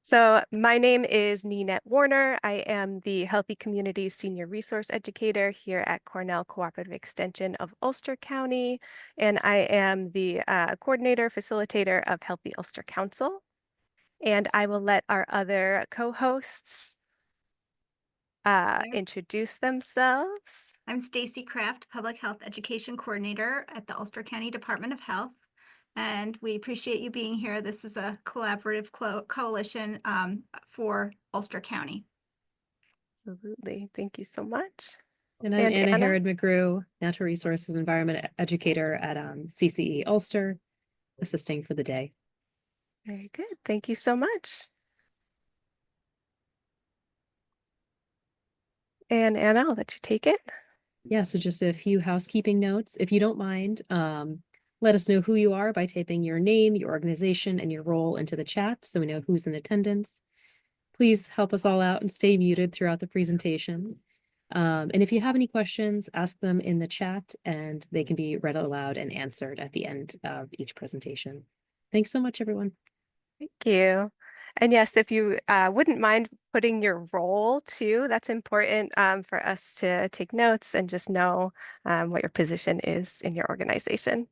So my name is Ninette Warner. I am the Healthy Communities Senior Resource Educator here at Cornell Cooperative Extension of Ulster County, and I am the coordinator, facilitator of Healthy Ulster Council. And I will let our other co-hosts introduce themselves. I'm Stacy Kraft, Public Health Education Coordinator at the Ulster County Department of Health. And we appreciate you being here. This is a collaborative coalition for Ulster County. Absolutely. Thank you so much. And I'm And Anna Anna? Herod-McGrew, Natural Resources Environment Educator at CCE Ulster, assisting for the day. Very good. Thank you so much. And Anna, I'll let you take it. Yeah, so just a few housekeeping notes. If you don't mind, let us know who you are by typing your name, your organization, and your role into the chat so we know who's in attendance. Please help us all out and stay muted throughout the presentation. And if you have any questions, ask them in the chat and they can be read aloud and answered at the end of each presentation. Thanks so much, everyone. Thank you. And yes, if you wouldn't mind putting your role too, that's important for us to take notes and just know what your position is in your organization.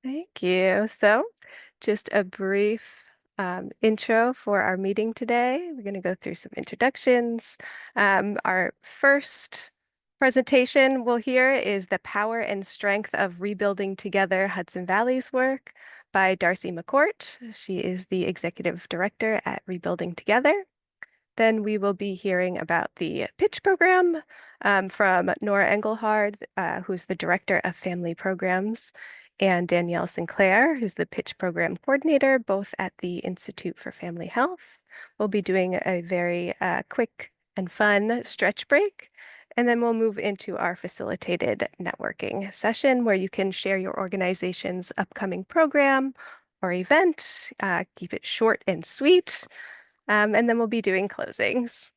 Thank you. So just a brief intro for our meeting today. We're going to go through some introductions. Our first presentation we'll hear is The Power and Strength of Rebuilding Together Hudson Valley's Work by Darcy McCourt. She is the Executive Director at Rebuilding Together. Then we will be hearing about the pitch program from Nora Engelhard, who's the Director of Family Programs, and Danielle Sinclair, who's the pitch program coordinator, both at the Institute for Family Health. We'll be doing a very quick and fun stretch break. And then we'll move into our facilitated networking session where you can share your organization's upcoming program or event. Keep it short and sweet. And then we'll be doing closings.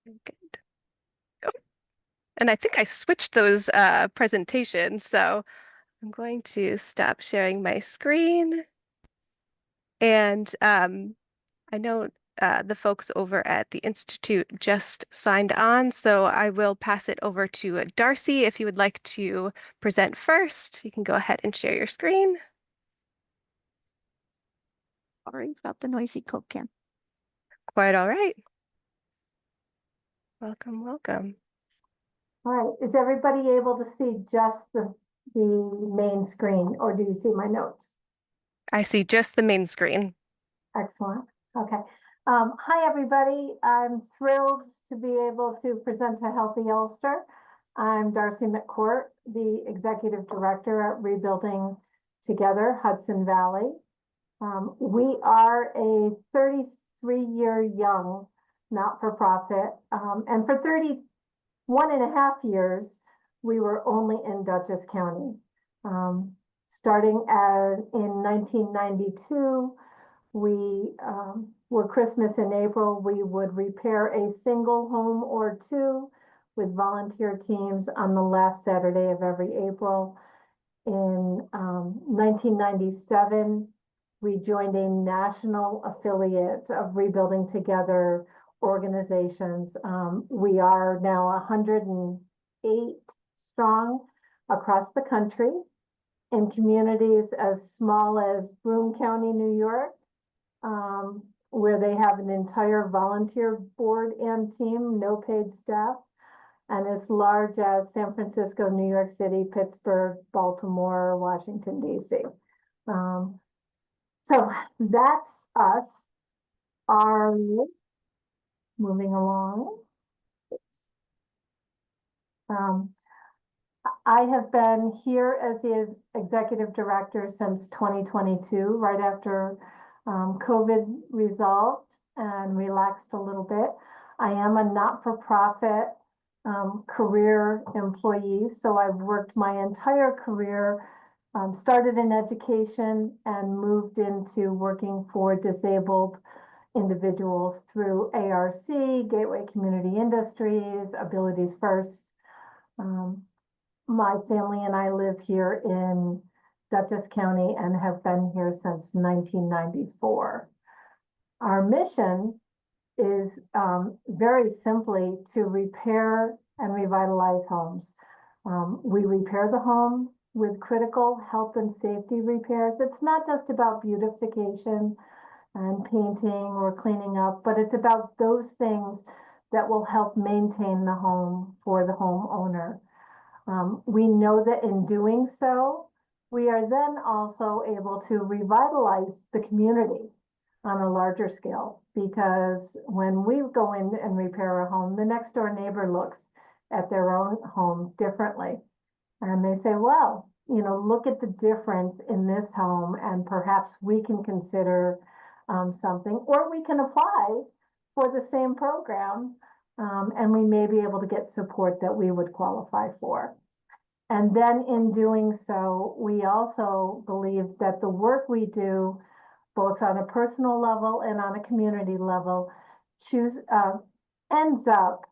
Good. Oh, and I think I switched those presentations, so I'm going to stop sharing my screen. And I know the folks over at the Institute just signed on, so I will pass it over to Darcy. If you would like to present first, you can go ahead and share your screen. Sorry about the noisy Coke can. Quite all right. Welcome, welcome. All right, is everybody able to see just the main screen, or do you see my notes? I see just the main screen. Excellent. Okay. Hi, everybody. I'm thrilled to be able to present to Healthy Ulster. I'm Darcy McCourt, the Executive Director at Rebuilding Together Hudson Valley. We are a 33-year young not-for-profit, and for 31.5 years, we were only in Dutchess County. Starting in 1992, we were Christmas in April, we would repair a single home or two with volunteer teams on the last Saturday of every April. In 1997, we joined a national affiliate of Rebuilding Together organizations. We are now 108 strong across the country in communities as small as Broome County, New York, where they have an entire volunteer board and team, no paid staff, and as large as San Francisco, New York City, Pittsburgh, Baltimore, Washington, D.C. So that's us. Moving along. I have been here as the executive director since 2022, right after COVID resolved and relaxed a little bit. I am a not-for-profit career employee, so I've worked my entire career, started in education and moved into working for disabled individuals through ARC, Gateway Community Industries, Abilities First. My family and I live here in Dutchess County and have been here since 1994. Our mission is very simply to repair and revitalize homes. We repair the home with critical health and safety repairs. It's not just about beautification and painting or cleaning up, but it's about those things that will help maintain the home for the homeowner. We know that in doing so, we are then also able to revitalize the community on a larger scale, because when we go in and repair a home, the next door neighbor looks at their own home differently. And they say, well, you know, look at the difference in this home, and perhaps we can consider something, or we can apply for the same program, and we may be able to get support that we would qualify for. And then in doing so, we also believe that the work we do, both on a personal level and on a community level, ends up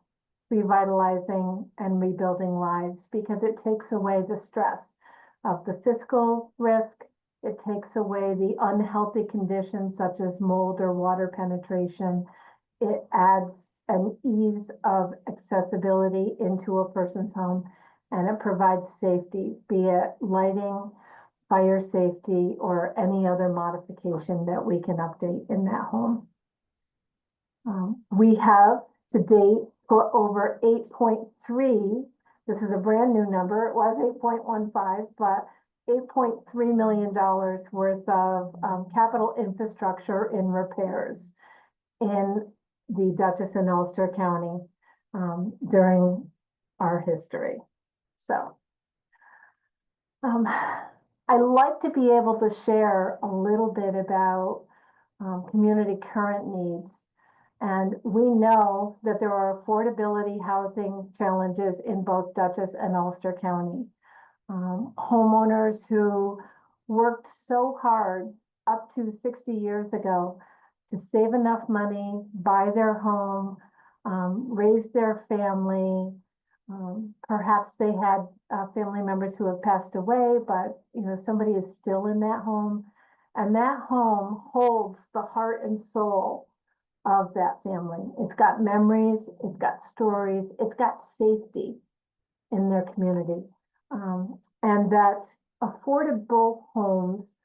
revitalizing and rebuilding lives, because it takes away the stress of the fiscal risk. It takes away the unhealthy conditions such as mold or water penetration. It adds an ease of accessibility into a person's home, and it provides safety, be it lighting, fire safety, or any other modification that we can update in that home. We have to date put over 8.3, this is a brand new number, it was 8.15, but $8.3 million worth of capital infrastructure in repairs in the Dutchess and Ulster County during our history. So I like to be able to share a little bit about community current needs. And we know that there are affordability housing challenges in both Dutchess and Ulster County. Homeowners who worked so hard up to 60 years ago to save enough money, buy their home, raise their family. Perhaps they had family members who have passed away, but you know, somebody is still in that home, and that home holds the heart and soul of that family. It's got memories, it's got stories, it's got safety in their community. And that affordable homes,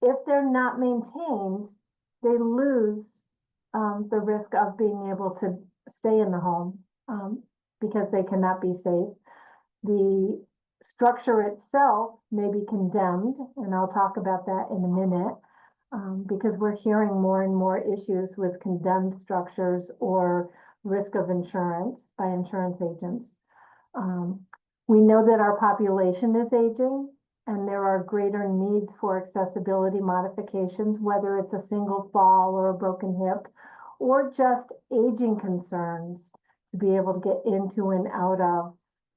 if they're not maintained, they lose the risk of being able to stay in the home because they cannot be safe. The structure itself may be condemned, and I'll talk about that in a minute, because we're hearing more and more issues with condemned structures or risk of insurance by insurance agents. We know that our population is aging, and there are greater needs for accessibility modifications, whether it's a single fall or a broken hip, or just aging concerns to be able to get into and out of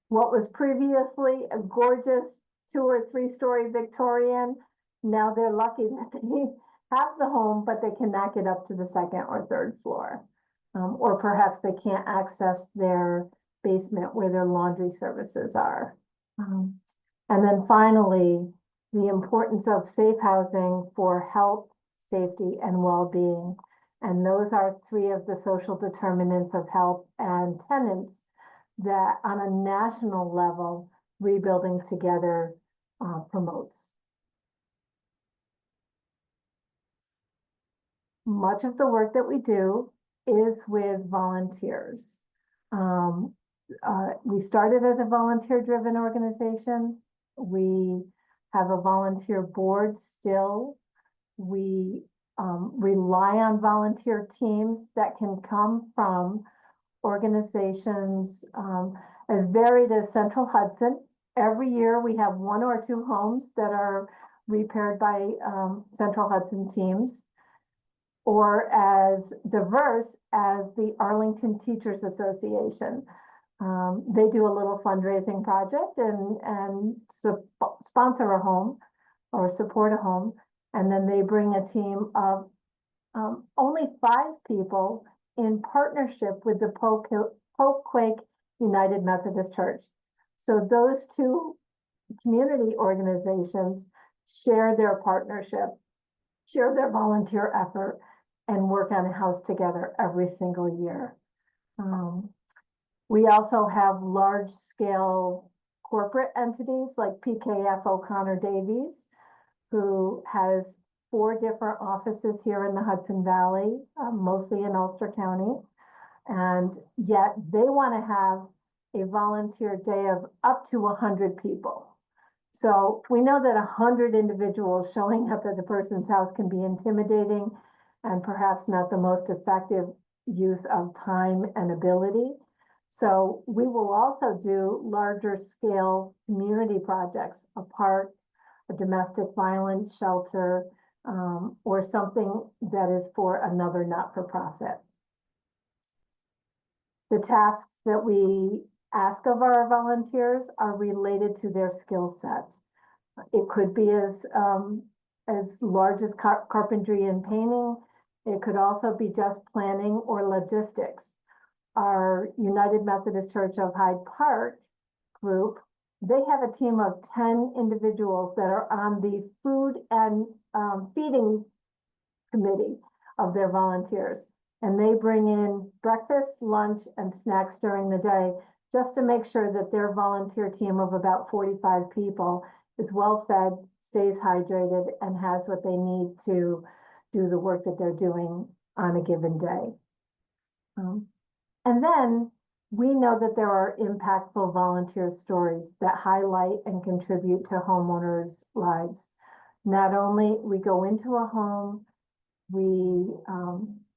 what was previously a gorgeous 2 or 3 story Victorian. Now they're lucky that they have the home, but they cannot get up to the 2nd or 3rd floor. Or perhaps they can't access their basement where their laundry services are. And then finally, the importance of safe housing for health, safety, and well-being. And those are 3 of the social determinants of health and tenants that on a national level, Rebuilding Together promotes. Much of the work that we do is with volunteers. We started as a volunteer-driven organization. We have a volunteer board still. We rely on volunteer teams that can come from organizations as varied as Central Hudson. Every year we have 1 or 2 homes that are repaired by Central Hudson teams, or as diverse as the Arlington Teachers Association. They do a little fundraising project and sponsor a home or support a home. And then they bring a team of only 5 people in partnership with the Poquake United Methodist Church. So those 2 community organizations share their partnership, share their volunteer effort, and work on a house together every single year. We also have large scale corporate entities like PKF O'Connor Davies, who has 4 different offices here in the Hudson Valley, mostly in Ulster County. And yet they want to have a volunteer day of up to 100 people. So we know that 100 individuals showing up at the person's house can be intimidating and perhaps not the most effective use of time and ability. So we will also do larger scale community projects, a park, a domestic violence shelter, or something that is for another not-for-profit. The tasks that we ask of our volunteers are related to their skill set. It could be as large as carpentry and painting. It could also be just planning or logistics. Our United Methodist Church of Hyde Park group, they have a team of 10 individuals that are on the food and feeding committee of their volunteers. And they bring in breakfast, lunch, and snacks during the day just to make sure that their volunteer team of about 45 people is well fed, stays hydrated, and has what they need to do the work that they're doing on a given day. And then we know that there are impactful volunteer stories that highlight and contribute to homeowners' lives. Not only we go into a home, we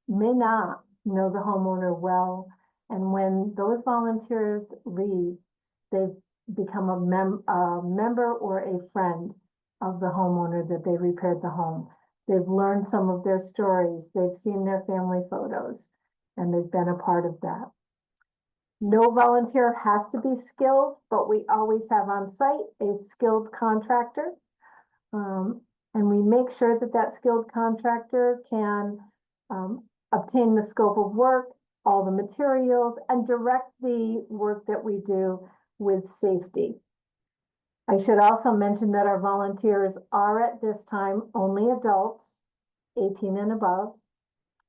may not know the homeowner well, and when those volunteers leave, they become a member or a friend of the homeowner that they repaired the home. They've learned some of their stories, they've seen their family photos, and they've been a part of that. No volunteer has to be skilled, but we always have on site a skilled contractor. And we make sure that that skilled contractor can obtain the scope of work, all the materials, and direct the work that we do with safety. I should also mention that our volunteers are at this time only adults, 18 and above.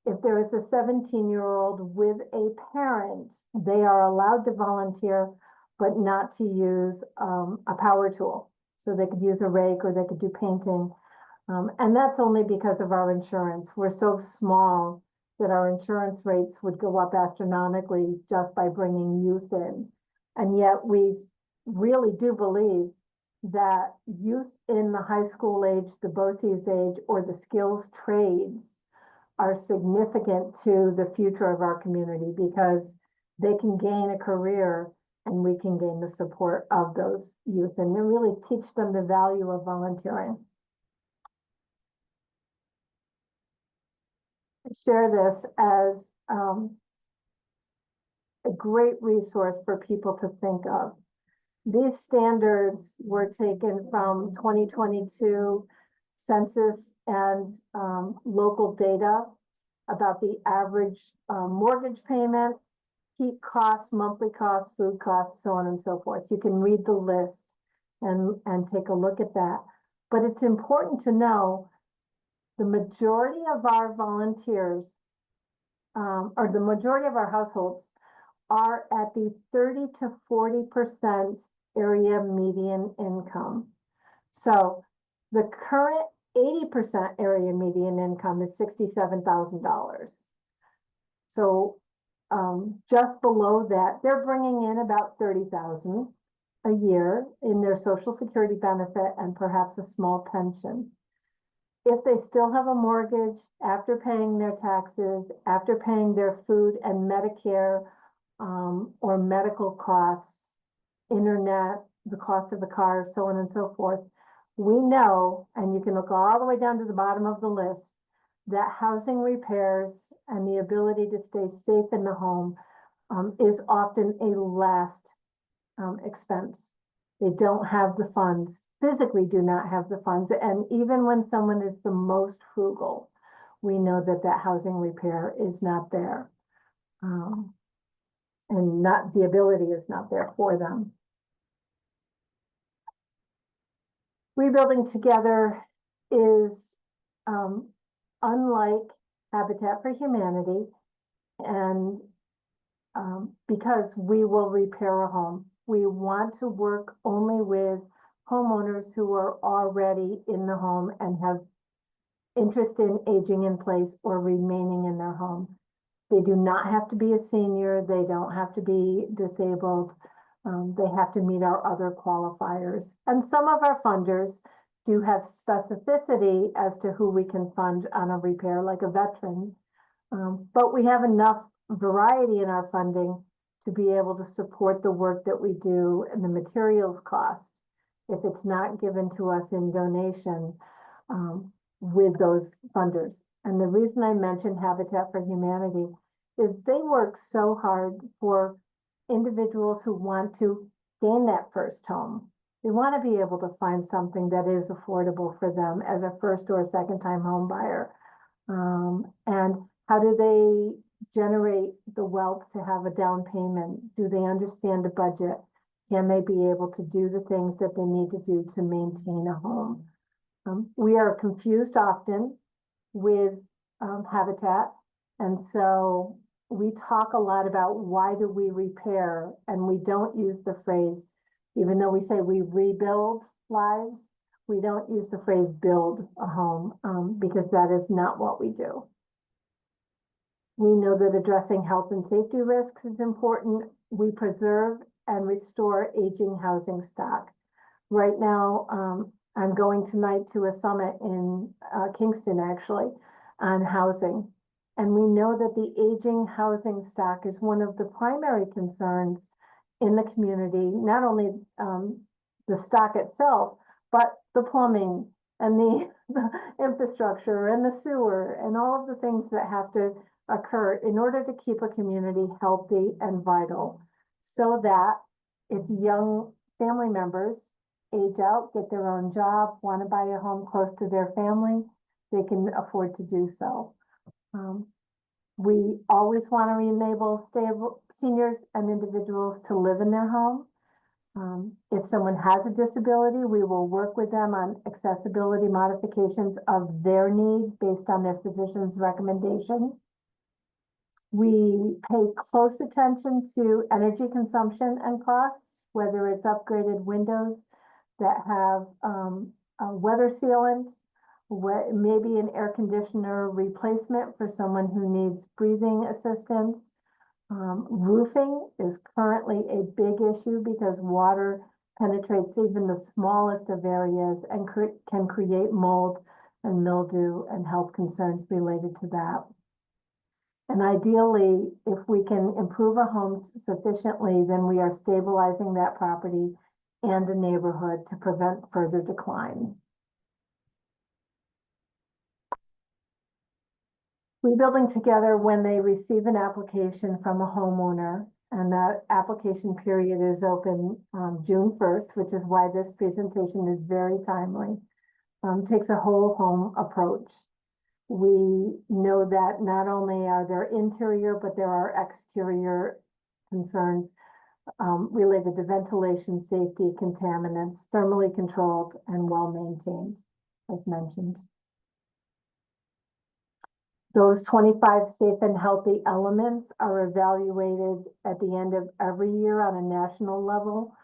If there is a 17-year-old with a parent, they are allowed to volunteer, but not to use a power tool. So they could use a rake or they could do painting. And that's only because of our insurance. We're so small that our insurance rates would go up astronomically just by bringing youth in. And yet we really do believe that youth in the high school age, the BOCES age, or the skills trades are significant to the future of our community because they can gain a career and we can gain the support of those youth and really teach them the value of volunteering. I share this as a great resource for people to think of. These standards were taken from 2022 census and local data about the average mortgage payment, heat costs, monthly costs, food costs, so on and so forth. You can read the list and take a look at that. But it's important to know the majority of our volunteers or the majority of our households are at the 30 to 40% area median income. So the current 80% area median income is $67,000. So just below that, they're bringing in about $30,000 a year in their Social Security benefit and perhaps a small pension. If they still have a mortgage after paying their taxes, after paying their food and Medicare or medical costs, internet, the cost of the car, so on and so forth, we know, and you can look all the way down to the bottom of the list, that housing repairs and the ability to stay safe in the home is often a last expense. They don't have the funds, physically do not have the funds. And even when someone is the most frugal, we know that that housing repair is not there. And not the ability is not there for them. Rebuilding together is unlike Habitat for Humanity, and because we will repair a home. We want to work only with homeowners who are already in the home and have interest in aging in place or remaining in their home. They do not have to be a senior. They don't have to be disabled. They have to meet our other qualifiers. And some of our funders do have specificity as to who we can fund on a repair, like a veteran. But we have enough variety in our funding to be able to support the work that we do and the materials cost if it's not given to us in donation with those funders. And the reason I mentioned Habitat for Humanity is they work so hard for individuals who want to gain that first home. They want to be able to find something that is affordable for them as a first or a second time home buyer. And how do they generate the wealth to have a down payment? Do they understand a budget? Can they be able to do the things that they need to do to maintain a home? We are confused often with Habitat. And so we talk a lot about why do we repair, and we don't use the phrase, even though we say we rebuild lives, we don't use the phrase build a home because that is not what we do. We know that addressing health and safety risks is important. We preserve and restore aging housing stock. Right now, I'm going tonight to a summit in Kingston, actually, on housing. And we know that the aging housing stock is one of the primary concerns in the community, not only the stock itself, but the plumbing and the infrastructure and the sewer and all of the things that have to occur in order to keep a community healthy and vital, so that if young family members age out, get their own job, want to buy a home close to their family, they can afford to do so. We always want to enable stable seniors and individuals to live in their home. If someone has a disability, we will work with them on accessibility modifications of their need based on their physician's recommendation. We pay close attention to energy consumption and costs, whether it's upgraded windows that have a weather sealant, maybe an air conditioner replacement for someone who needs breathing assistance. Roofing is currently a big issue because water penetrates even the smallest of areas and can create mold and mildew and health concerns related to that. And ideally, if we can improve a home sufficiently, then we are stabilizing that property and a neighborhood to prevent further decline. Rebuilding Together, when they receive an application from a homeowner, and that application period is open June 1st, which is why this presentation is very timely, takes a whole home approach. We know that not only are there interior, but there are exterior concerns related to ventilation, safety, contaminants, thermally controlled, and well-maintained, as mentioned. Those 25 safe and healthy elements are evaluated at the end of every year on a national level.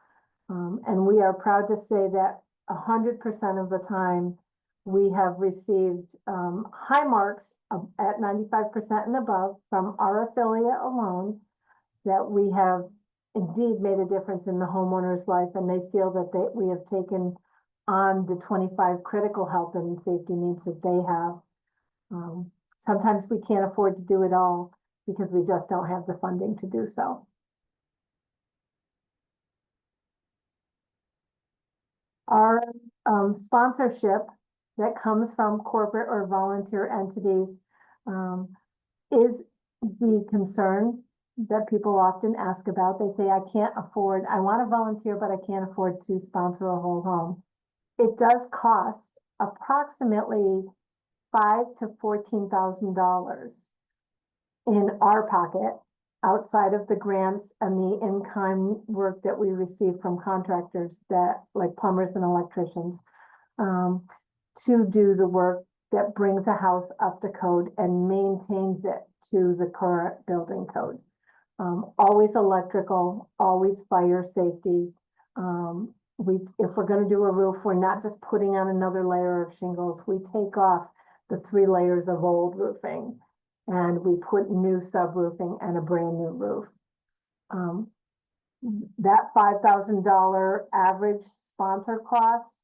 And we are proud to say that 100% of the time we have received high marks at 95% and above from our affiliate alone, that we have indeed made a difference in the homeowner's life, and they feel that we have taken on the 25 critical health and safety needs that they have. Sometimes we can't afford to do it all because we just don't have the funding to do so. Our sponsorship that comes from corporate or volunteer entities is the concern that people often ask about. They say, I want to volunteer, but I can't afford to sponsor a whole home. It does cost approximately $5,000 to $14,000 in our pocket, outside of the grants and the in-kind work that we receive from contractors that, like plumbers and electricians, to do the work that brings a house up to code and maintains it to the current building code. Always electrical, always fire safety. If we're gonna do a roof, we're not just putting on another layer of shingles. We take off the 3 layers of old roofing and we put new subroofing and a brand new roof. That $5,000 average sponsor cost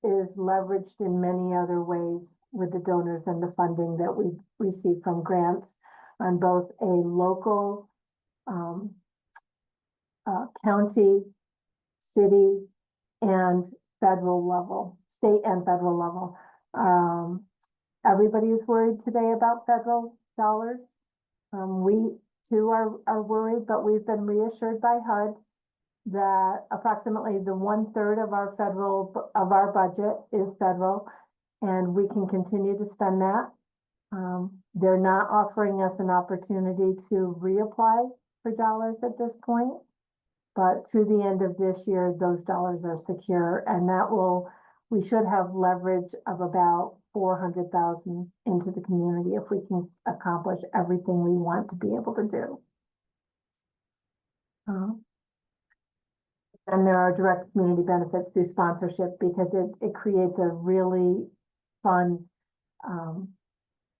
is leveraged in many other ways with the donors and the funding that we receive from grants on both a local, county, city, and federal level, state and federal level. Everybody is worried today about federal dollars. We too are worried, but we've been reassured by HUD that approximately the 1/3 of our budget is federal, and we can continue to spend that. They're not offering us an opportunity to reapply for dollars at this point, but through the end of this year, those dollars are secure, and we should have leverage of about 400,000 into the community if we can accomplish everything we want to be able to do. And there are direct community benefits through sponsorship because it creates a really fun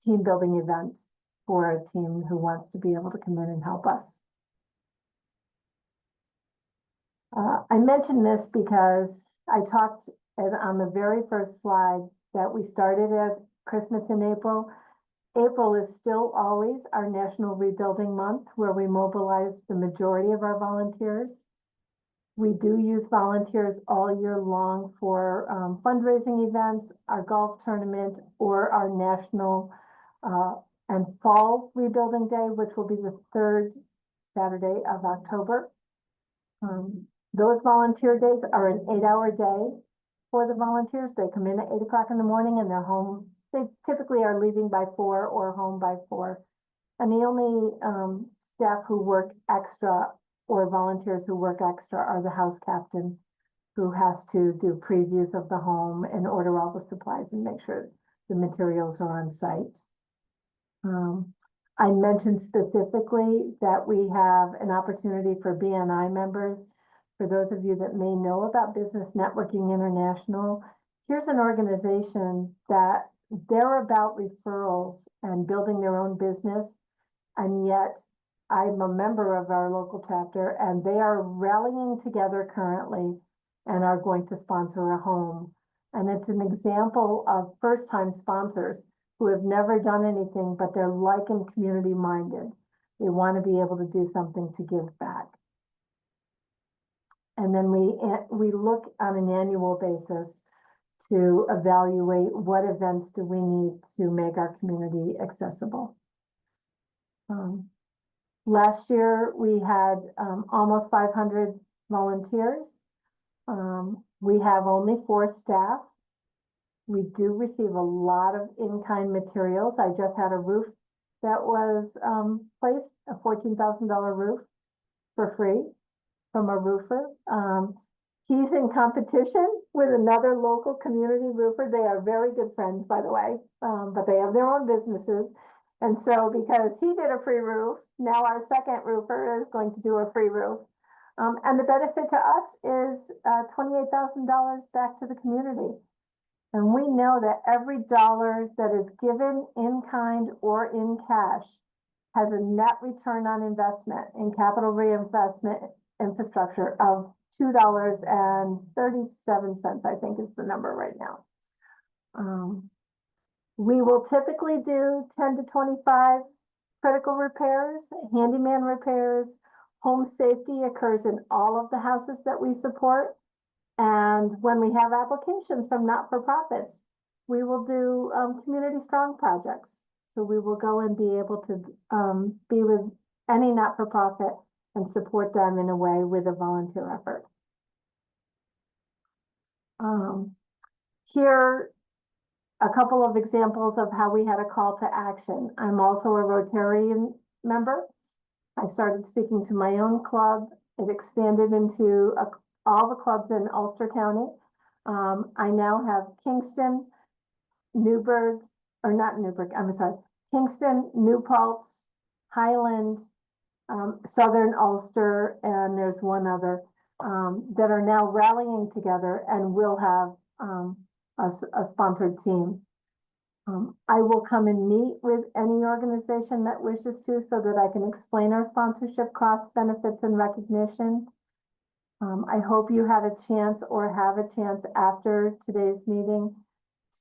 team building event for a team who wants to be able to come in and help us. I mentioned this because I talked on the very first slide that we started as Christmas in April. April is still always our National Rebuilding Month, where we mobilize the majority of our volunteers. We do use volunteers all year long for fundraising events, our golf tournament, or our national and fall rebuilding day, which will be the 3rd Saturday of October. Those volunteer days are an 8-hour day for the volunteers. They come in at 8 o'clock in the morning and they're home. They typically are leaving by 4 or home by 4. And the only staff who work extra or volunteers who work extra are the house captain, who has to do previews of the home and order all the supplies and make sure the materials are on site. I mentioned specifically that we have an opportunity for BNI members. For those of you that may know about Business Networking International, here's an organization that they're about referrals and building their own business, and yet I'm a member of our local chapter, and they are rallying together currently and are going to sponsor a home. And it's an example of first-time sponsors who have never done anything, but they're like and community-minded. They want to be able to do something to give back. And then we look on an annual basis to evaluate what events do we need to make our community accessible. Last year, we had almost 500 volunteers. We have only 4 staff. We do receive a lot of in-kind materials. I just had a roof that was placed, a $14,000 roof for free from a roofer. He's in competition with another local community roofer. They are very good friends, by the way, but they have their own businesses. And so because he did a free roof, now our second roofer is going to do a free roof. And the benefit to us is $28,000 back to the community. And we know that every dollar that is given in kind or in cash has a net return on investment in capital reinvestment infrastructure of $2.37, I think is the number right now. We will typically do 10 to 25 critical repairs, handyman repairs. Home safety occurs in all of the houses that we support. And when we have applications from not-for-profits, we will do community strong projects. So we will go and be able to be with any not-for-profit and support them in a way with a volunteer effort. Here, a couple of examples of how we had a call to action. I'm also a Rotarian member. I started speaking to my own club. It expanded into all the clubs in Ulster County. I now have Kingston, Newburgh, or not Newburgh, I'm sorry, Kingston, New Paltz, Highland, Southern Ulster, and there's one other that are now rallying together and will have a sponsored team. I will come and meet with any organization that wishes to so that I can explain our sponsorship costs, benefits, and recognition. I hope you had a chance or have a chance after today's meeting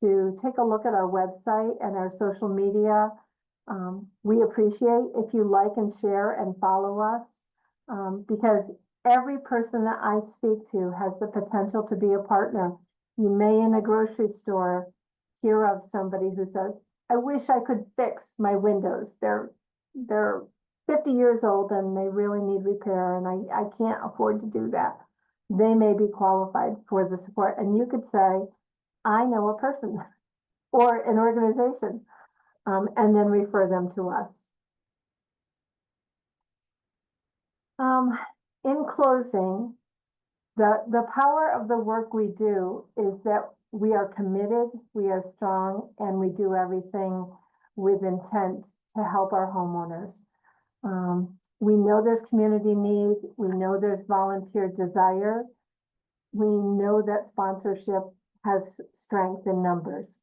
to take a look at our website and our social media. We appreciate if you like and share and follow us because every person that I speak to has the potential to be a partner. You may in a grocery store hear of somebody who says, I wish I could fix my windows. They're 50 years old and they really need repair and I can't afford to do that. They may be qualified for the support. And you could say, I know a person or an organization, and then refer them to us. In closing, the power of the work we do is that we are committed, we are strong, and we do everything with intent to help our homeowners. We know there's community need, we know there's volunteer desire, we know that sponsorship has strength in numbers.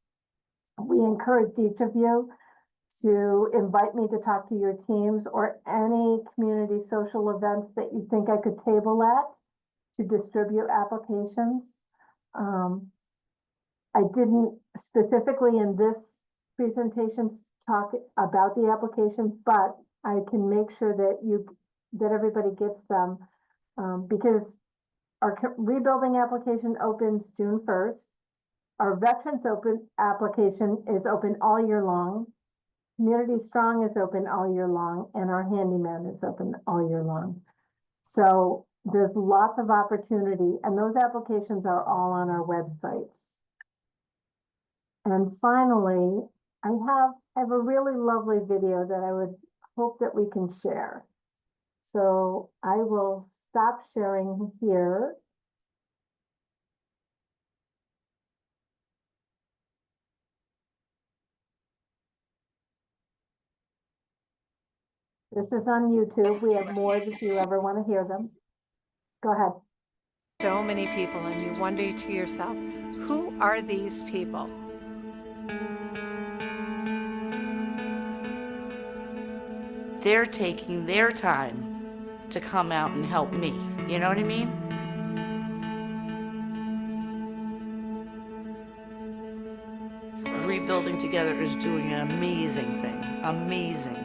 We encourage each of you to invite me to talk to your teams or any community social events that you think I could table at to distribute applications. I didn't specifically in this presentation talk about the applications, but I can make sure that everybody gets them because our rebuilding application opens June 1st. Our Veterans Open application is open all year long. Community Strong is open all year long, and our Handyman is open all year long. So there's lots of opportunity, and those applications are all on our websites. And finally, I have a really lovely video that I would hope that we can share. So I will stop sharing here. This is on YouTube. We have more if you ever want to hear them. Go ahead. So many people, and you wonder to yourself, who are these people? They're taking their time to come out and help me. You know what I mean? Rebuilding Together is doing an amazing thing. Amazing.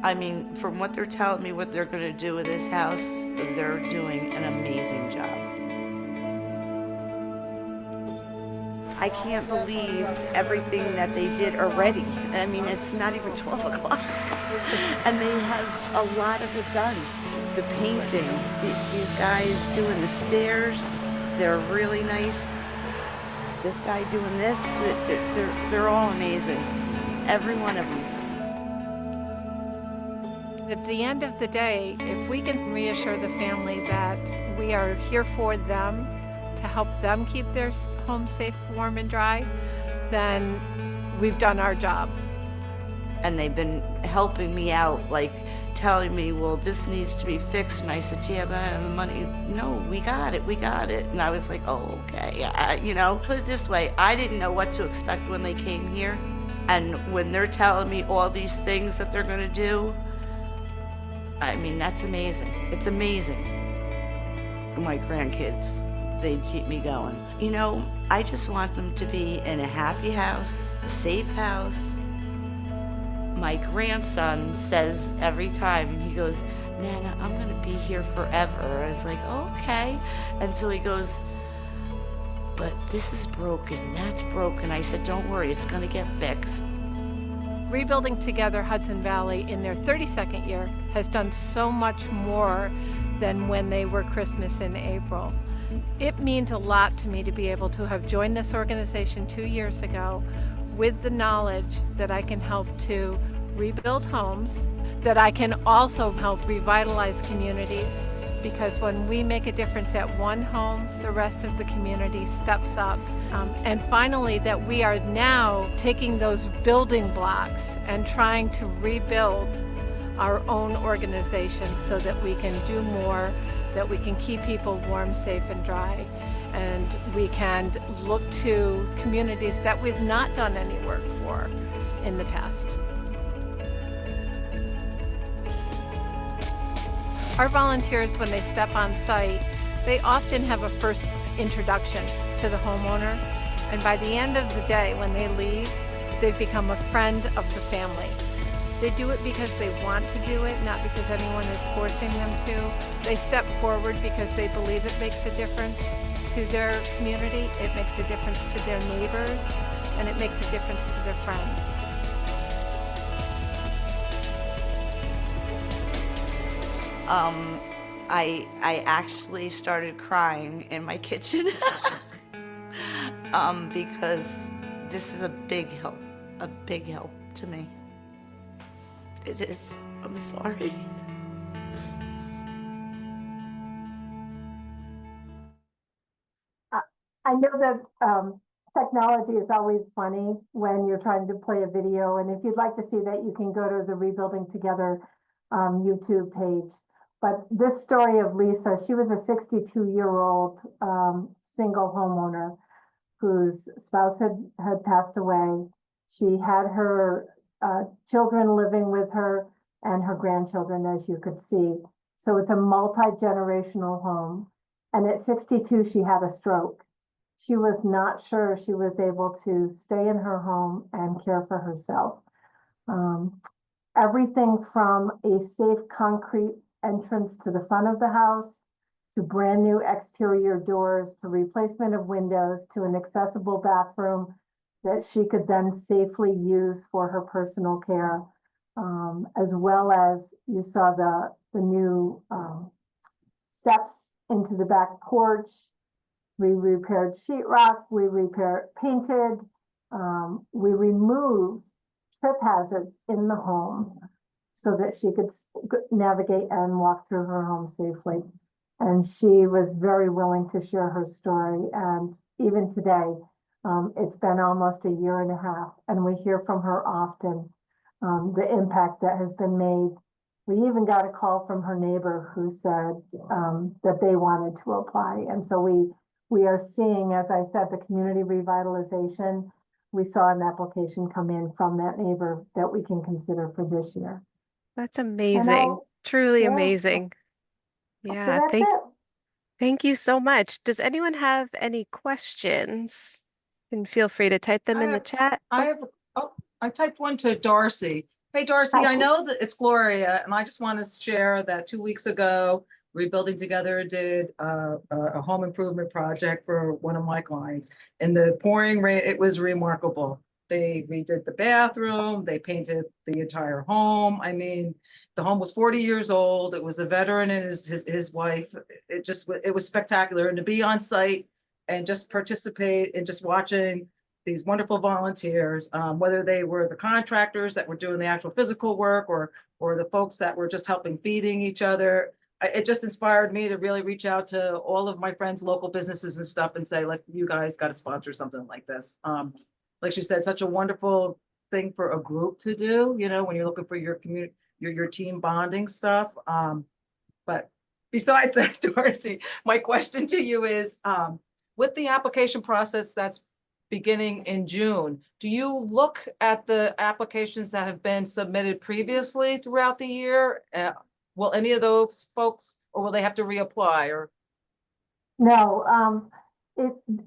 I mean, from what they're telling me, what they're going to do with this house, they're doing an amazing job. I can't believe everything that they did already. I mean, it's not even 12 o'clock. And they have a lot of it done. The painting, these guys doing the stairs, they're really nice. This guy doing this, they're all amazing. Every one of them. At the end of the day, if we can reassure the family that we are here for them to help them keep their home safe, warm, and dry, then we've done our job. And they've been helping me out, like telling me, well, this needs to be fixed. And I said, yeah, but I have the money. No, we got it. And I was like, oh, okay. You know, put it this way, I didn't know what to expect when they came here. And when they're telling me all these things that they're gonna do, I mean, that's amazing. It's amazing. My grandkids, they keep me going. You know, I just want them to be in a happy house, a safe house. My grandson says every time, he goes, Nana, I'm gonna be here forever. I was like, oh, okay. And so he goes, but this is broken, that's broken. I said, don't worry, it's gonna get fixed. Rebuilding Together Hudson Valley in their 32nd year has done so much more than when they were Christmas in April. It means a lot to me to be able to have joined this organization 2 years ago with the knowledge that I can help to rebuild homes, that I can also help revitalize communities, because when we make a difference at one home, the rest of the community steps up. And finally, that we are now taking those building blocks and trying to rebuild our own organization so that we can do more, that we can keep people warm, safe, and dry. And we can look to communities that we've not done any work for in the past. Our volunteers, when they step on site, they often have a first introduction to the homeowner. And by the end of the day, when they leave, they've become a friend of the family. They do it because they want to do it, not because anyone is forcing them to. They step forward because they believe it makes a difference to their community, it makes a difference to their neighbors, and it makes a difference to their friends. I actually started crying in my kitchen because this is a big help to me. It is. I'm sorry. I know that technology is always funny when you're trying to play a video. And if you'd like to see that, you can go to the Rebuilding Together YouTube page. But this story of Lisa, she was a 62-year-old single homeowner whose spouse had passed away. She had her children living with her and her grandchildren, as you could see. So it's a multi-generational home. And at 62, she had a stroke. She was not sure she was able to stay in her home and care for herself. Everything from a safe concrete entrance to the front of the house, to brand new exterior doors, to replacement of windows, to an accessible bathroom that she could then safely use for her personal care, as well as you saw the new steps into the back porch. We repaired sheetrock, we painted, we removed trip hazards in the home so that she could navigate and walk through her home safely. And she was very willing to share her story. And even today, it's been almost a year and a half, and we hear from her often the impact that has been made. We even got a call from her neighbor who said that they wanted to apply. And so we are seeing, as I said, the community revitalization. We saw an application come in from that neighbor that we can consider for this year. That's amazing. Truly yeah. amazing. So Yeah, that's it. thank you so much. Does anyone have any questions? And feel free to type them in the chat. I typed one to Darcy. Hey, Darcy, Hi. I know that it's Gloria, and I just want to share that 2 weeks ago, Rebuilding Together did a home improvement project for one of my clients. In the pouring rain, it was remarkable. They redid the bathroom, they painted the entire home. I mean, the home was 40 years old. It was a veteran and his wife. It was spectacular. And to be on site and just participate and just watching these wonderful volunteers, whether they were the contractors that were doing the actual physical work or the folks that were just helping feeding each other. It just inspired me to really reach out to all of my friends, local businesses and stuff, and say, like, you guys got to sponsor something like this. Like she said, such a wonderful thing for a group to do, you know, when you're looking for your community, your team bonding stuff. But besides that, Darcy, my question to you is, with the application process that's beginning in June, do you look at the applications that have been submitted previously throughout the year? Will any of those folks, or will they have to reapply? Or No,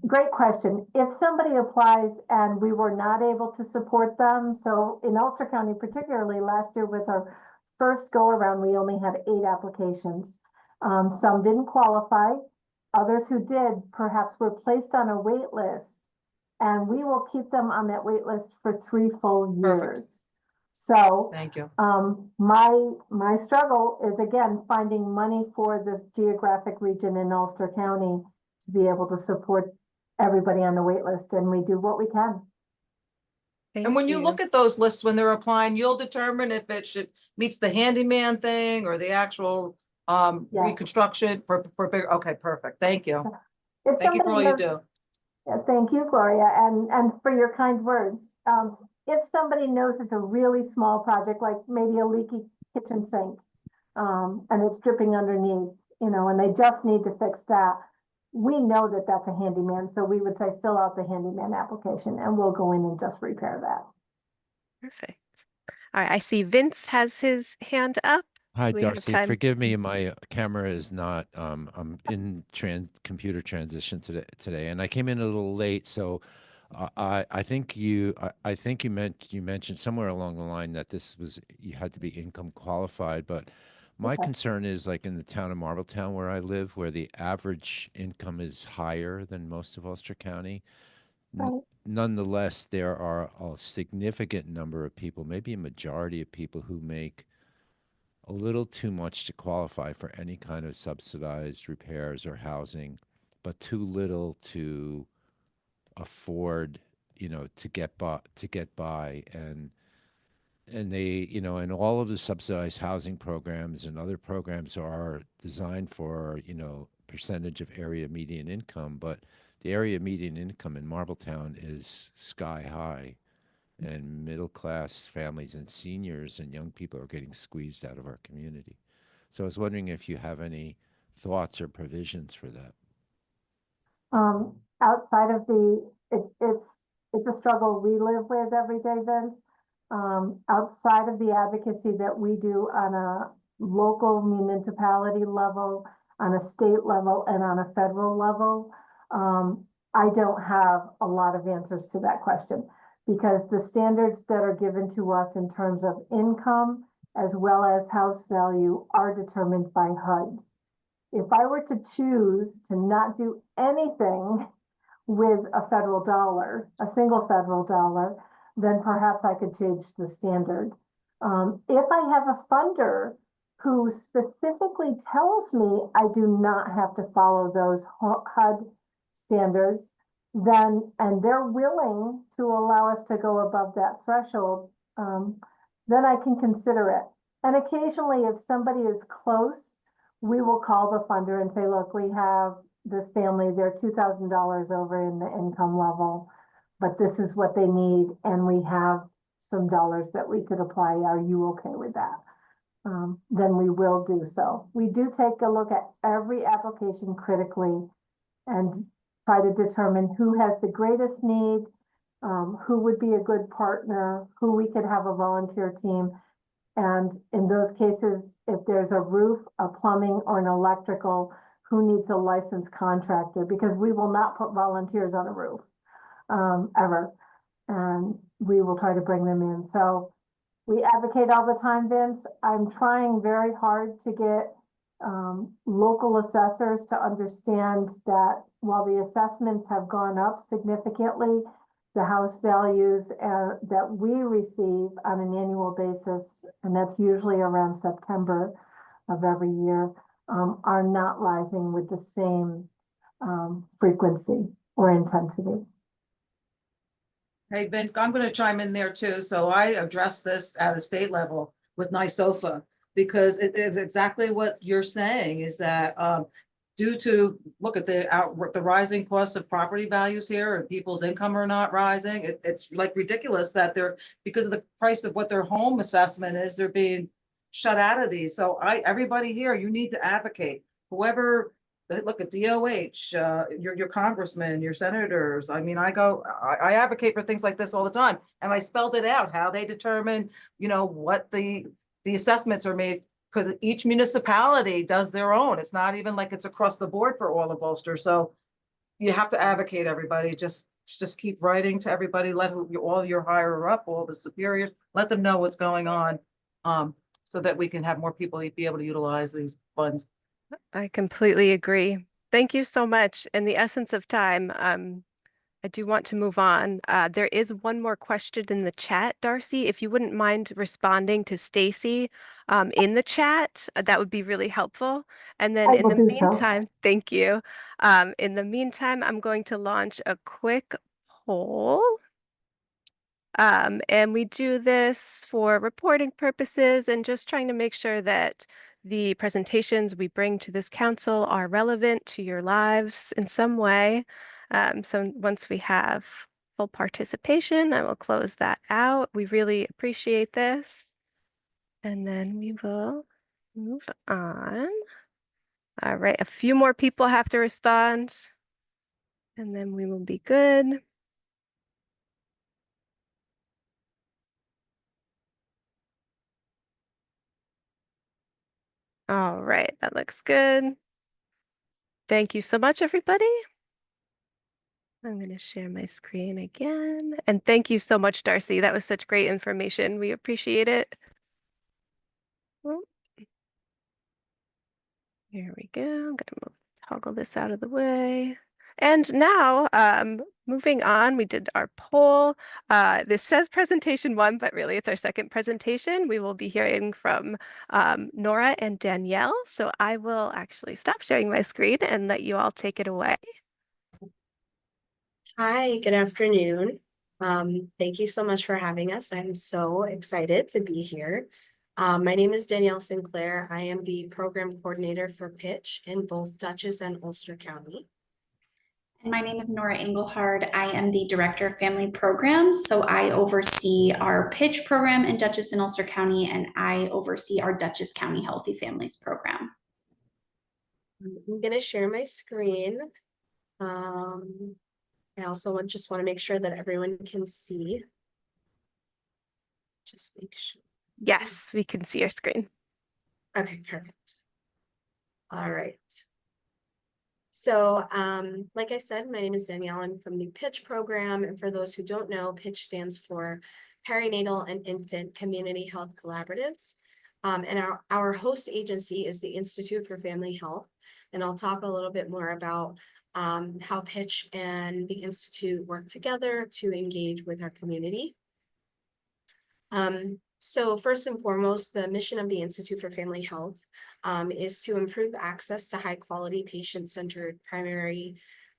great question. If somebody applies and we were not able to support them, so in Ulster County particularly, last year was our first go around, we only had 8 applications. Some didn't qualify. Others who did perhaps were placed on a wait list, and we will keep them on that wait list for 3 full years. Perfect. So thank you. My struggle is, again, finding money for this geographic region in Ulster County to be able to support everybody on the wait list, and we do what we can. And when you look at those lists when they're applying, you'll determine if it meets the handyman thing or the actual Yes. reconstruction for bigger, okay, perfect. Thank you. If Thank you for all somebody you knows, do. yeah, thank you, Gloria, and for your kind words. If somebody knows it's a really small project, like maybe a leaky kitchen sink, and it's dripping underneath, and they just need to fix that, we know that that's a handyman, so we would say fill out the handyman application, and we'll go in and just repair that. Perfect. All right, I see Vince has his hand up. Hi, Do we have Darcy. time? Forgive me, my camera is not, I'm in computer transition today, and I came in a little late, so I think I think you mentioned somewhere along the line that you had to be income qualified, but my Okay. concern is like in the town of Marbletown where I live, where the average income is higher than most of Ulster County. Right. Nonetheless, there are a significant number of people, maybe a majority of people, who make a little too much to qualify for any kind of subsidized repairs or housing, but too little to afford, to get by. And they, and all of the subsidized housing programs and other programs are designed for, percentage of area median income, but the area median income in Marbletown is sky high, and middle class families and seniors and young people are getting squeezed out of our community. So I was wondering if you have any thoughts or provisions for that. Outside of it's a struggle we live with every day, Vince. Outside of the advocacy that we do on a local municipality level, on a state level, and on a federal level, I don't have a lot of answers to that question, because the standards that are given to us in terms of income as well as house value are determined by HUD. If I were to choose to not do anything with a federal dollar, a single federal dollar, then perhaps I could change the standard. If I have a funder who specifically tells me I do not have to follow those HUD standards, and they're willing to allow us to go above that threshold, then I can consider it. And occasionally, if somebody is close, we will call the funder and say, look, we have this family, they're $2,000 over in the income level, but this is what they need, and we have some dollars that we could apply. Are you okay with that? Then we will do so. We do take a look at every application critically and try to determine who has the greatest need, who would be a good partner, who we could have a volunteer team. And in those cases, if there's a roof, a plumbing, or an electrical, who needs a licensed contractor, because we will not put volunteers on a roof, ever. And we will try to bring them in. So we advocate all the time, Vince. I'm trying very hard to get local assessors to understand that while the assessments have gone up significantly, the house values that we receive on an annual basis, and that's usually around September of every year, are not rising with the same frequency or intensity. Hey, Vin, I'm going to chime in there too. So I address this at a state level with NYSOFA, because it is exactly what you're saying, is that due to, look at the rising cost of property values here, and people's income are not rising. It's like ridiculous that because of the price of what their home assessment is, they're being shut out of these. So everybody here, you need to advocate. Whoever, look at DOH, your congressmen, your senators. I mean, I advocate for things like this all the time, and I spelled it out, how they determine, what the assessments are made, because each municipality does their own. It's not even like it's across the board for all of Ulster. So you have to advocate, everybody. Just keep writing to everybody. Let all your higher up, all the superiors, let them know what's going on, so that we can have more people be able to utilize these funds. I completely agree. Thank you so much. In the essence of time, I do want to move on. There is one more question in the chat, Darcy. If you wouldn't mind responding to Stacy in the chat, that would be really helpful. And then I in will the do so. meantime, thank you. In the meantime, I'm going to launch a quick poll. And we do this for reporting purposes and just trying to make sure that the presentations we bring to this council are relevant to your lives in some way. So once we have full participation, I will close that out. We really appreciate this. And then we will move on. All right, a few more people have to respond, and then we will be good. All right, that looks good. Thank you so much, everybody. I'm going to share my screen again. And thank you so much, Darcy. That was such great information. We appreciate it. Oh, here we go. I'm going to toggle this out of the way. And now, moving on, we did our poll. This says presentation 1, but really it's our second presentation. We will be hearing from Nora and Danielle. So I will actually stop sharing my screen and let you all take it away. Hi, good afternoon. Thank you so much for having us. I'm so excited to be here. My name is Danielle Sinclair. I am the program coordinator for Pitch in both Dutchess and Ulster County. And my name is Nora Engelhard. I am the Director of Family Programs. So I oversee our Pitch program in Dutchess and Ulster County, and I oversee our Dutchess County Healthy Families program. I'm going to share my screen. I also just want to make sure that everyone can see. Just make sure. Yes, we can see your screen. Okay, perfect. All right. So, like I said, my name is Danielle. I'm from the Pitch program. And for those who don't know, Pitch stands for Perinatal and Infant Community Health Collaboratives. And our host agency is the Institute for Family Health. And I'll talk a little bit more about how Pitch and the Institute work together to engage with our community. So first and foremost, the mission of the Institute for Family Health is to improve access to high quality patient-centered primary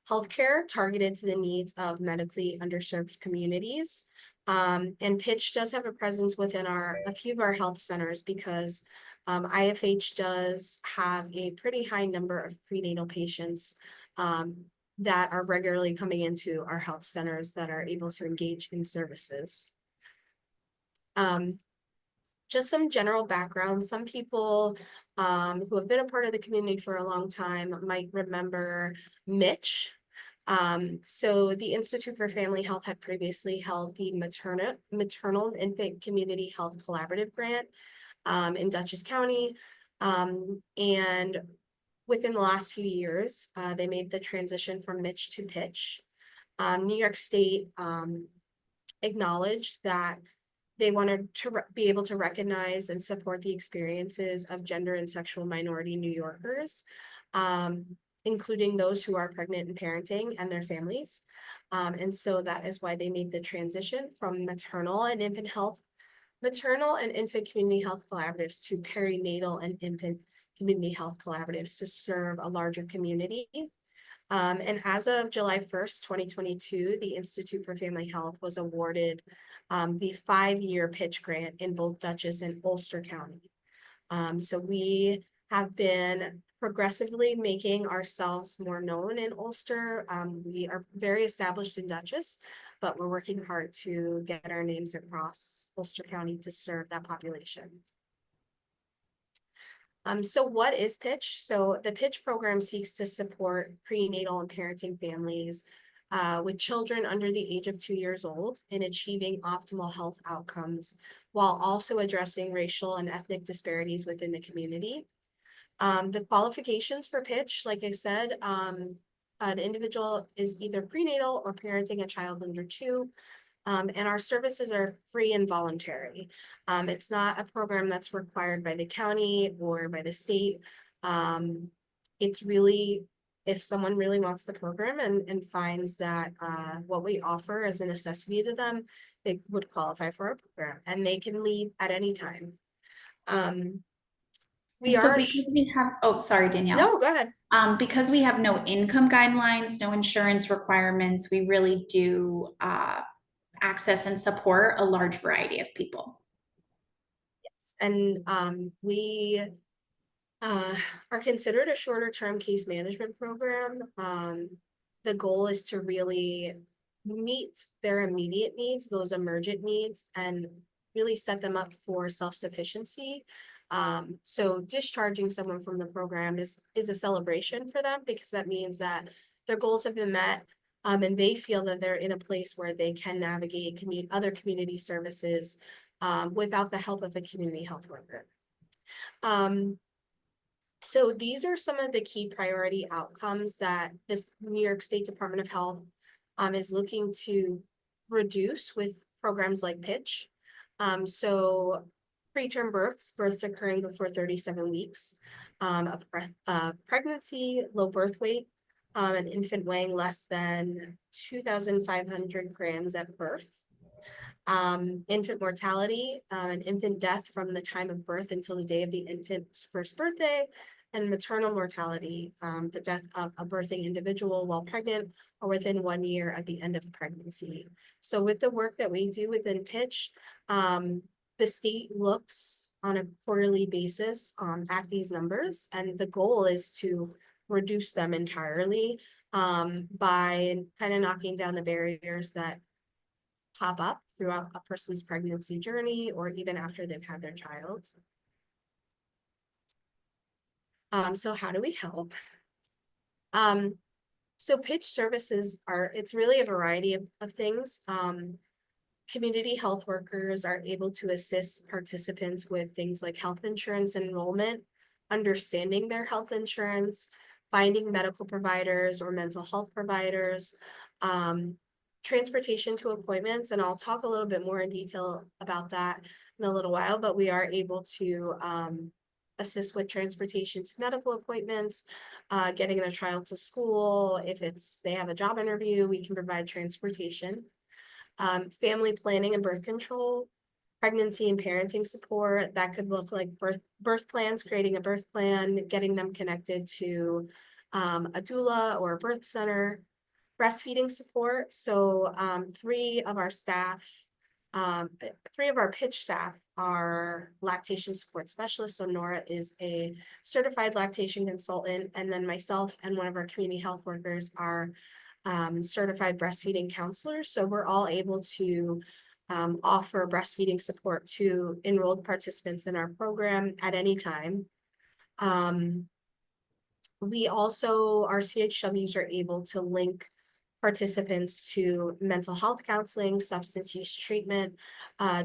healthcare targeted to the needs of medically underserved communities. And Pitch does have a presence within a few of our health centers because IFH does have a pretty high number of prenatal patients that are regularly coming into our health centers that are able to engage in services. Just some general background. Some people who have been a part of the community for a long time might remember Mitch. So the Institute for Family Health had previously held the Maternal Infant Community Health Collaborative Grant in Dutchess County. And within the last few years, they made the transition from Mitch to Pitch. New York State acknowledged that they wanted to be able to recognize and support the experiences of gender and sexual minority New Yorkers, including those who are pregnant and parenting and their families. And so that is why they made the transition from maternal and infant community health collaboratives to perinatal and infant community health collaboratives to serve a larger community. And as of July 1st, 2022, the Institute for Family Health was awarded the 5-year Pitch grant in both Dutchess and Ulster County. So we have been progressively making ourselves more known in Ulster. We are very established in Dutchess, but we're working hard to get our names across Ulster County to serve that population. So what is Pitch? So the Pitch program seeks to support prenatal and parenting families with children under the age of 2 years old in achieving optimal health outcomes while also addressing racial and ethnic disparities within the community. The qualifications for Pitch, like I said, an individual is either prenatal or parenting a child under 2. And our services are free and voluntary. It's not a program that's required by the county or by the state. It's really, if someone really wants the program and finds that what we offer is a necessity to them, they would qualify for our program and they can leave at any time. Because we have, oh, sorry, Danielle. No, go ahead. Because we have no income guidelines, no insurance requirements, we really do access and support a large variety of people. Yes, and we are considered a shorter term case management program. The goal is to really meet their immediate needs, those emergent needs, and really set them up for self-sufficiency. So discharging someone from the program is a celebration for them, because that means that their goals have been met, and they feel that they're in a place where they can navigate other community services without the help of a community health worker. So these are some of the key priority outcomes that this New York State Department of Health is looking to reduce with programs like Pitch. So preterm births occurring before 37 weeks of pregnancy, low birth weight, an infant weighing less than 2,500 grams at birth. Infant mortality, and infant death from the time of birth until the day of the infant's first birthday, and maternal mortality, the death of a birthing individual while pregnant or within 1 year of the end of pregnancy. So with the work that we do within Pitch, the state looks on a quarterly basis at these numbers, and the goal is to reduce them entirely by kind of knocking down the barriers that pop up throughout a person's pregnancy journey or even after they've had their child. So how do we help? So Pitch services it's really a variety of things. Community health workers are able to assist participants with things like health insurance enrollment, understanding their health insurance, finding medical providers or mental health providers, transportation to appointments, and I'll talk a little bit more in detail about that in a little while, but we are able to assist with transportation to medical appointments, getting their child to school. If they have a job interview, we can provide transportation. Family planning and birth control, pregnancy and parenting support. That could look like birth plans, creating a birth plan, getting them connected to a doula or a birth center. Breastfeeding support. So three of our Pitch staff are lactation support specialists. So Nora is a certified lactation consultant, and then myself and one of our community health workers are certified breastfeeding counselors. So we're all able to offer breastfeeding support to enrolled participants in our program at any time. We also, our CHWs are able to link participants to mental health counseling, substance use treatment,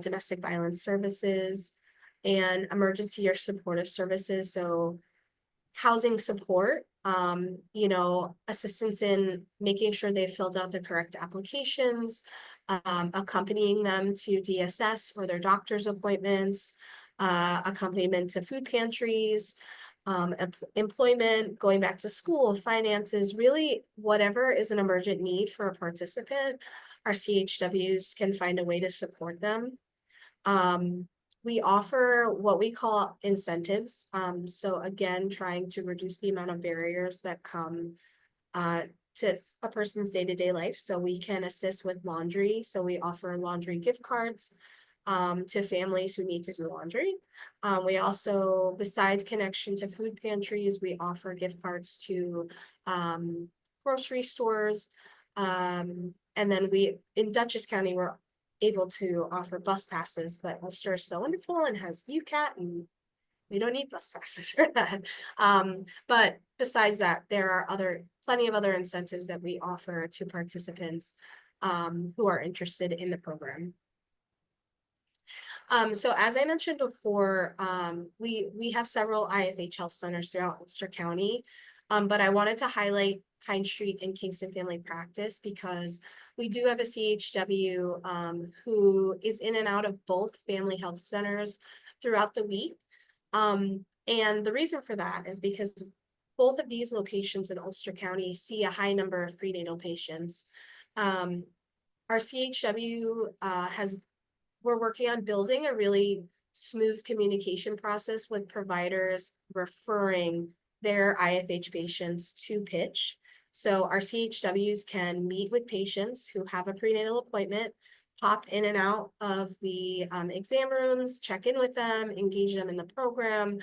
domestic violence services, and emergency or supportive services. So housing support, assistance in making sure they've filled out the correct applications, accompanying them to DSS or their doctor's appointments, accompaniment to food pantries, employment, going back to school, finances, really whatever is an emergent need for a participant, our CHWs can find a way to support them. We offer what we call incentives. So again, trying to reduce the amount of barriers that come to a person's day-to-day life. So we can assist with laundry. So we offer laundry gift cards to families who need to do laundry. We also, besides connection to food pantries, we offer gift cards to grocery stores. And then in Dutchess County, we're able to offer bus passes, but Ulster is so wonderful and has UCAT, and we don't need bus passes for that. But besides that, there are plenty of other incentives that we offer to participants who are interested in the program. So as I mentioned before, we have several IFH health centers throughout Ulster County, but I wanted to highlight Pine Street and Kingston Family Practice because we do have a CHW who is in and out of both family health centers throughout the week. And the reason for that is because both of these locations in Ulster County see a high number of prenatal patients. Our CHW we're working on building a really smooth communication process with providers referring their IFH patients to Pitch. So our CHWs can meet with patients who have a prenatal appointment, pop in and out of the exam rooms, check in with them, engage them in the program.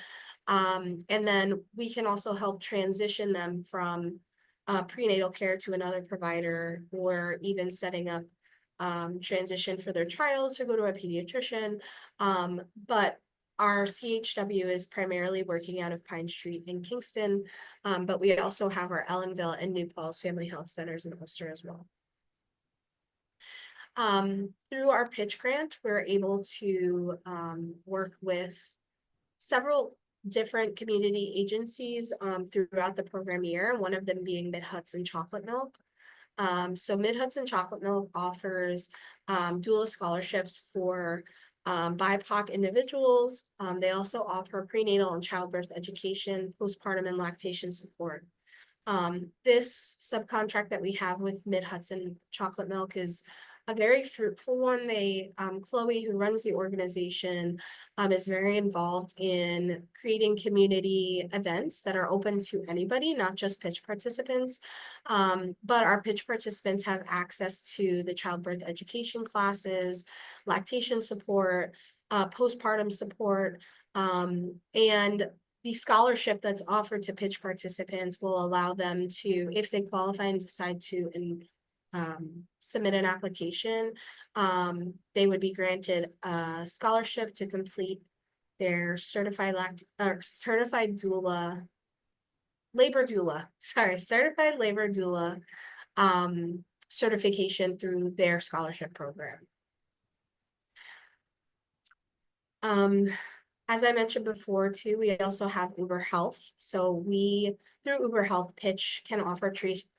And then we can also help transition them from prenatal care to another provider, or even setting up transition for their child to go to a pediatrician. But our CHW is primarily working out of Pine Street in Kingston, but we also have our Ellenville and New Paltz Family Health Centers in Ulster as well. Through our pitch grant, we're able to work with several different community agencies throughout the program year, one of them being Mid-Hudson Chocolate Milk. So Mid-Hudson Chocolate Milk offers doula scholarships for BIPOC individuals. They also offer prenatal and childbirth education, postpartum and lactation support. This subcontract that we have with Mid-Hudson Chocolate Milk is a very fruitful one. They, Chloe, who runs the organization, is very involved in creating community events that are open to anybody, not just pitch participants. But our pitch participants have access to the childbirth education classes, lactation support, postpartum support, and the scholarship that's offered to pitch participants will allow them to, if they qualify and decide to submit an application, they would be granted a scholarship to complete their certified labor doula certification through their scholarship program. As I mentioned before too, we also have Uber Health. So we, through Uber Health, Pitch can offer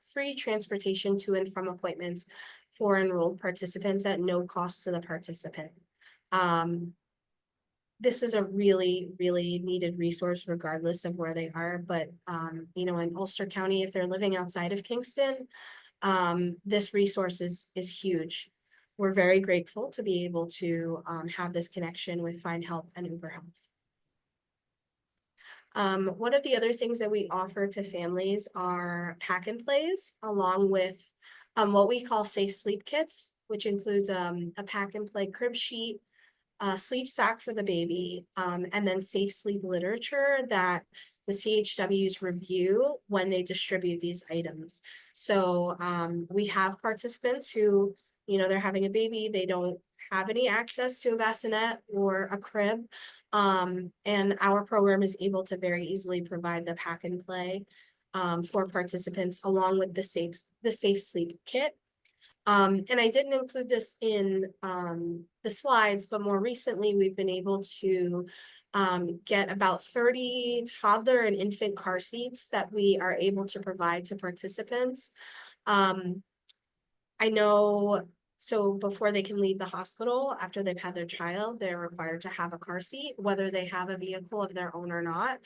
free transportation to and from appointments for enrolled participants at no cost to the participant. This is a really, really needed resource regardless of where they are. But, you know, in Ulster County, if they're living outside of Kingston, this resource is huge. We're very grateful to be able to have this connection with Find Help and Uber Health. One of the other things that we offer to families are pack and plays, along with what we call safe sleep kits, which includes a pack and play crib sheet, a sleep sack for the baby, and then safe sleep literature that the CHWs review when they distribute these items. So we have participants who, you know, they're having a baby, they don't have any access to a bassinet or a crib, and our program is able to very easily provide the pack and play for participants, along with the safe sleep kit. And I didn't include this in the slides, but more recently we've been able to get about 30 toddler and infant car seats that we are able to provide to participants. I know, so before they can leave the hospital, after they've had their child, they're required to have a car seat, whether they have a vehicle of their own or not.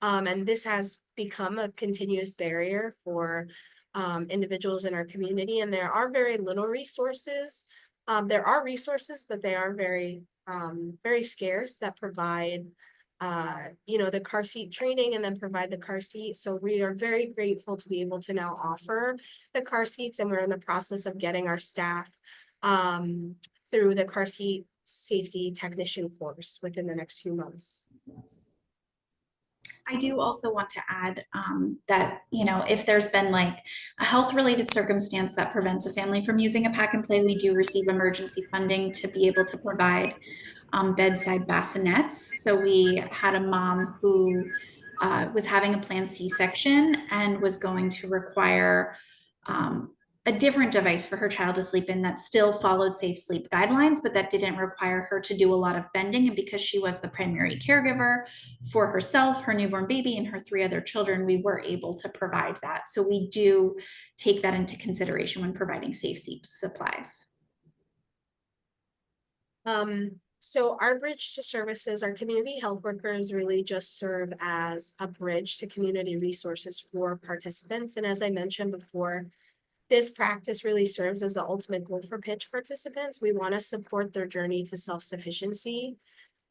And this has become a continuous barrier for individuals in our community, and there are very little resources. There are resources, but they are very, very scarce that provide you know, the car seat training and then provide the car seat. So we are very grateful to be able to now offer the car seats, and we're in the process of getting our staff through the car seat safety technician course within the next few months. I do also want to add that, you know, if there's been like a health related circumstance that prevents a family from using a pack and play, we do receive emergency funding to be able to provide bedside bassinets. So we had a mom who was having a planned C-section and was going to require a different device for her child to sleep in that still followed safe sleep guidelines, but that didn't require her to do a lot of bending. And because she was the primary caregiver for herself, her newborn baby, and her 3 other children, we were able to provide that. So we do take that into consideration when providing safe sleep supplies. So our bridge to services, our community health workers really just serve as a bridge to community resources for participants. And as I mentioned before, this practice really serves as the ultimate goal for pitch participants. We want to support their journey to self-sufficiency.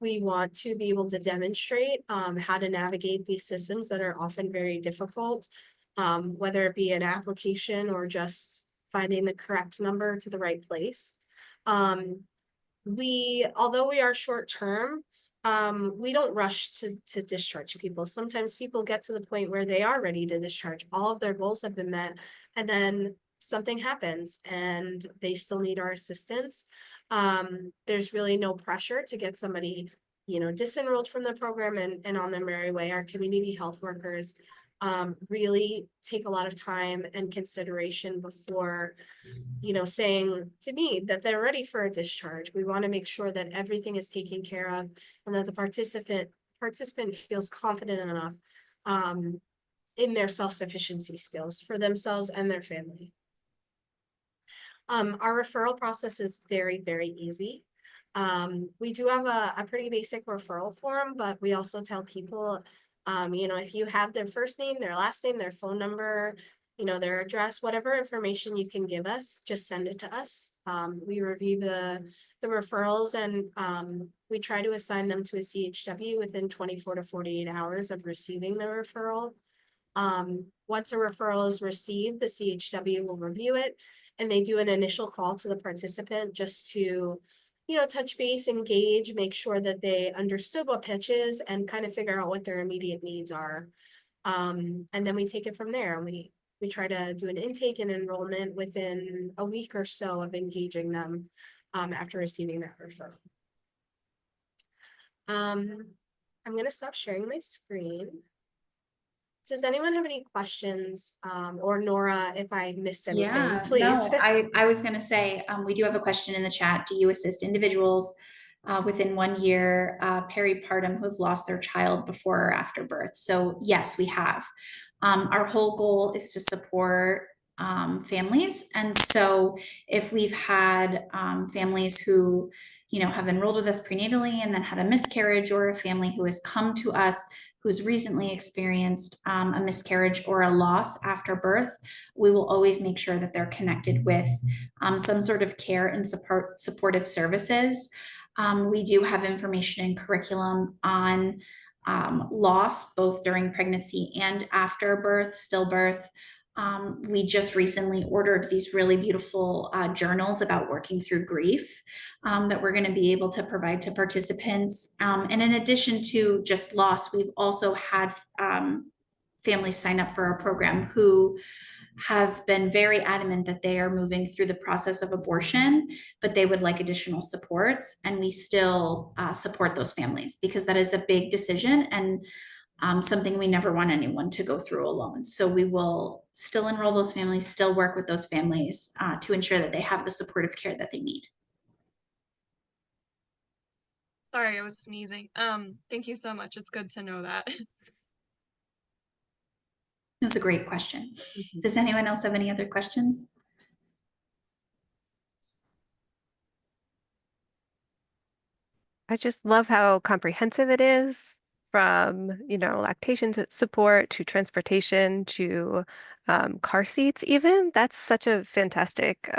We want to be able to demonstrate how to navigate these systems that are often very difficult, whether it be an application or just finding the correct number to the right place. Although we are short term, we don't rush to discharge people. Sometimes people get to the point where they are ready to discharge. All of their goals have been met, and then something happens and they still need our assistance. There's really no pressure to get somebody, disenrolled from the program and on their merry way. Our community health workers really take a lot of time and consideration before saying to me that they're ready for a discharge. We want to make sure that everything is taken care of and that the participant feels confident enough in their self-sufficiency skills for themselves and their family. Our referral process is very, very easy. We do have a pretty basic referral form, but we also tell people, if you have their first name, their last name, their phone number, their address, whatever information you can give us, just send it to us. We review the referrals and we try to assign them to a CHW within 24 to 48 hours of receiving the referral. Once a referral is received, the CHW will review it and they do an initial call to the participant just to, touch base, engage, make sure that they understood what pitch is and kind of figure out what their immediate needs are. And then we take it from there. We try to do an intake and enrollment within a week or so of engaging them after receiving that referral. I'm going to stop sharing my screen. Does anyone have any questions? Or Nora, if I missed anything, Yeah, please. no, I was gonna say, we do have a question in the chat. Do you assist individuals within 1 year peripartum who've lost their child before or after birth? So yes, we have. Our whole goal is to support families. And so if we've had families who, have enrolled with us prenatally and then had a miscarriage, or a family who has come to us who's recently experienced a miscarriage or a loss after birth, we will always make sure that they're connected with some sort of care and supportive services. We do have information and curriculum on loss, both during pregnancy and after birth, stillbirth. We just recently ordered these really beautiful journals about working through grief that we're going to be able to provide to participants. And in addition to just loss, we've also had families sign up for our program who have been very adamant that they are moving through the process of abortion, but they would like additional supports. And we still support those families because that is a big decision and something we never want anyone to go through alone. So we will still enroll those families, still work with those families to ensure that they have the supportive care that they need. Sorry, I was sneezing. Thank you so much. It's good to know that. It was a great question. Does anyone else have any other questions? I just love how comprehensive it is, from, lactation to support to transportation to car seats even. That's such a fantastic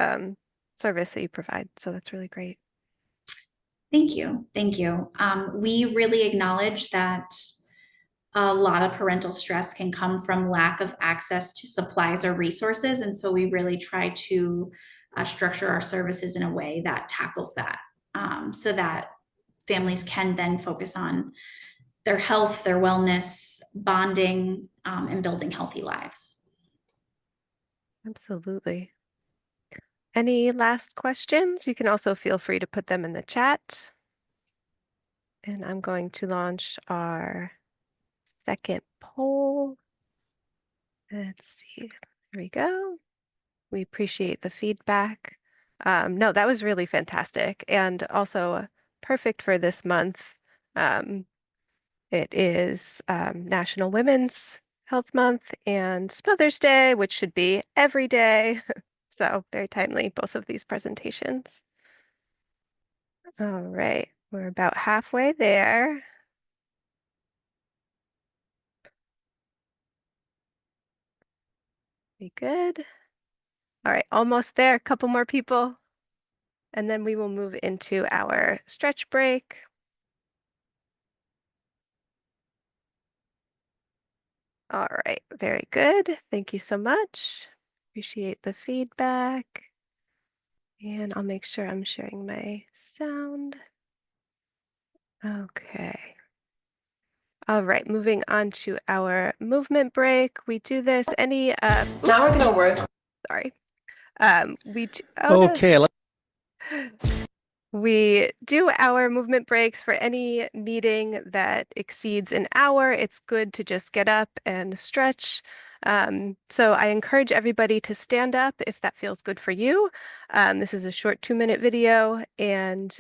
service that you provide. So that's really great. Thank you. Thank you. We really acknowledge that a lot of parental stress can come from lack of access to supplies or resources. And so we really try to structure our services in a way that tackles that, so that families can then focus on their health, their wellness, bonding, and building healthy lives. Absolutely. Any last questions? You can also feel free to put them in the chat. And I'm going to launch our second poll. Let's see. There we go. We appreciate the feedback. No, that was really fantastic and also perfect for this month. It is National Women's Health Month and Mother's Day, which should be every day. So very timely, both of these presentations. All right, we're about halfway there. Very good. All right, almost there. A couple more people. And then we will move into our stretch break. All right, very good. Thank you so much. Appreciate the feedback. And I'll make sure I'm sharing my sound. Okay. All right, moving on to our movement break. We do this any Now we're gonna work. sorry. We do, Okay, we do our movement breaks for any meeting that exceeds an hour. It's good to just get up and stretch. So I encourage everybody to stand up if that feels good for you. This is a short 2-minute video and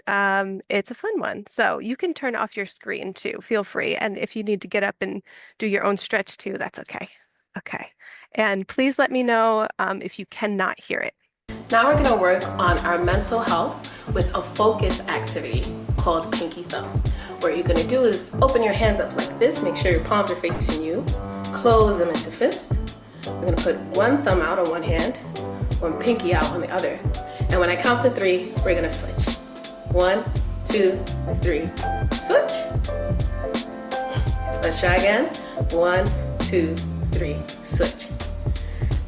it's a fun one. So you can turn off your screen too, feel free. And if you need to get up and do your own stretch too, that's okay. Okay. And please let me know if you cannot hear it. now we're gonna work on our mental health with a focus activity called Pinky Thumb. What you're gonna do is open your hands up like this, make sure your palms are facing you, close them into fist. We're gonna put one thumb out on one hand, one pinky out on the other. And when I count to 3, we're gonna switch. 1, 2, 3, switch. Let's try again. 1, 2, 3, switch.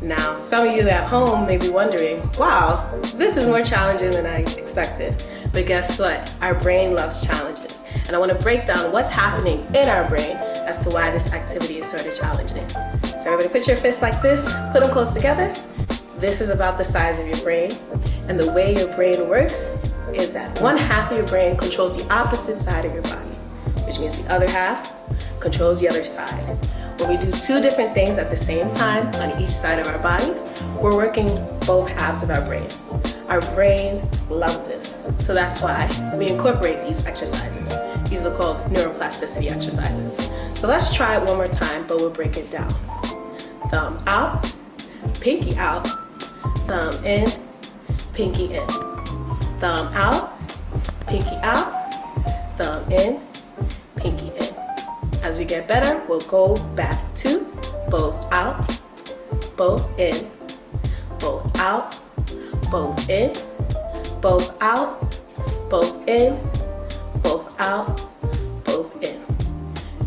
Now, some of you at home may be wondering, wow, this is more challenging than I expected. But guess what? Our brain loves challenges. And I want to break down what's happening in our brain as to why this activity is sort of challenging. So everybody put your fists like this, put them close together. This is about the size of your brain. And the way your brain works is that one half of your brain controls the opposite side of your body, which means the other half controls the other side. When we do 2 different things at the same time on each side of our body, we're working both halves of our brain. Our brain loves this. So that's why we incorporate these exercises. These are called neuroplasticity exercises. So let's try it one more time, but we'll break it down. Thumb out, pinky out, thumb in, pinky in. Thumb out, pinky out, thumb in, pinky in. As we get better, we'll go back to both out, both in, both out, both in, both out, both in, both out, both in.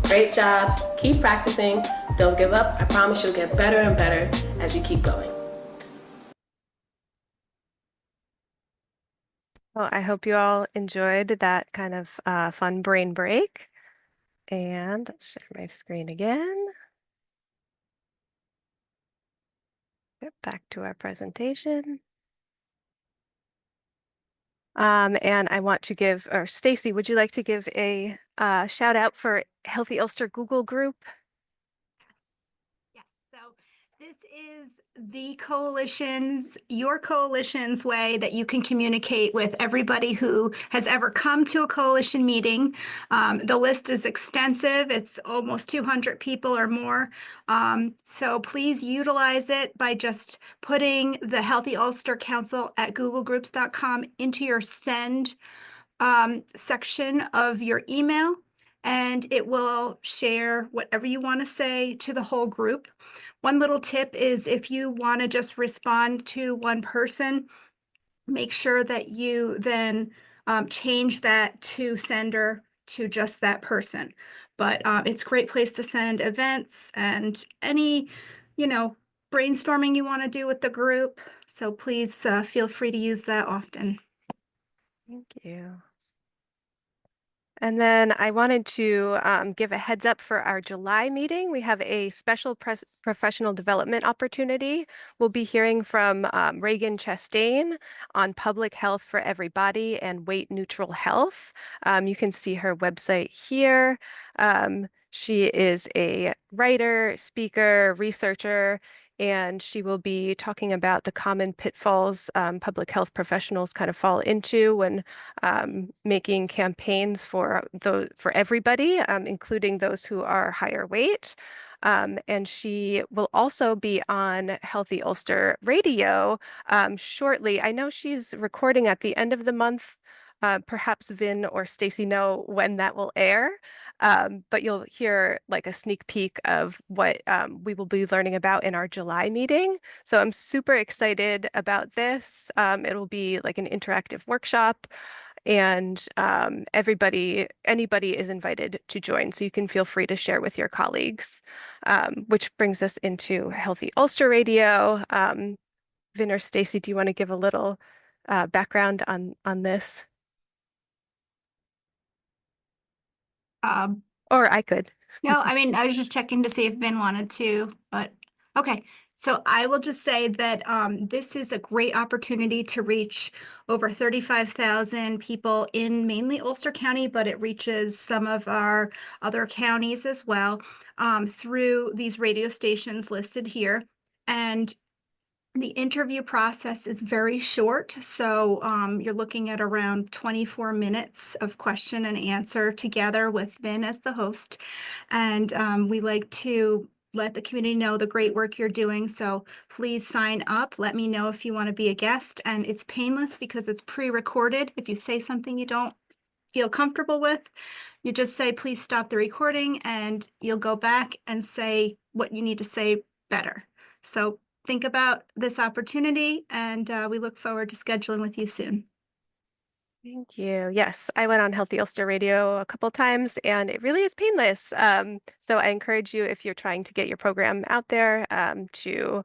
Great job. Keep practicing. Don't give up. I promise you'll get better and better as you keep going. Well, I hope you all enjoyed that kind of fun brain break. And let's share my screen again. Get back to our presentation. And I want to give, or Stacy, would you like to give a shout out for Healthy Ulster Google group? Yes, so this is your coalition's way that you can communicate with everybody who has ever come to a coalition meeting. The list is extensive. It's almost 200 people or more. So please utilize it by just putting the Healthy Ulster Council at googlegroups.com into your send section of your email, and it will share whatever you want to say to the whole group. One little tip is if you want to just respond to one person, make sure that you then change that to sender to just that person. But it's a great place to send events and any, brainstorming you want to do with the group. So please feel free to use that often. Thank you. And then I wanted to give a heads up for our July meeting. We have a special professional development opportunity. We'll be hearing from Reagan Chastain on public health for everybody and weight neutral health. You can see her website here. She is a writer, speaker, researcher, and she will be talking about the common pitfalls public health professionals kind of fall into when making campaigns for everybody, including those who are higher weight. And she will also be on Healthy Ulster Radio shortly. I know she's recording at the end of the month. Perhaps Vin or Stacy know when that will air. But you'll hear like a sneak peek of what we will be learning about in our July meeting. So I'm super excited about this. It'll be like an interactive workshop, and anybody is invited to join. So you can feel free to share with your colleagues, which brings us into Healthy Ulster Radio. Vin or Stacy, do you want to give a little background on this? Or I could. No, I mean, I was just checking to see if Vin wanted to, but okay. So I will just say that this is a great opportunity to reach over 35,000 people in mainly Ulster County, but it reaches some of our other counties as well through these radio stations listed here. And the interview process is very short, so you're looking at around 24 minutes of question and answer together with Vin as the host. And we like to let the community know the great work you're doing. So please sign up. Let me know if you want to be a guest. And it's painless because it's pre-recorded. If you say something you don't feel comfortable with, you just say, please stop the recording, and you'll go back and say what you need to say better. So think about this opportunity, and we look forward to scheduling with you soon. Thank you. Yes, I went on Healthy Ulster Radio a couple times and it really is painless. So I encourage you, if you're trying to get your program out there, to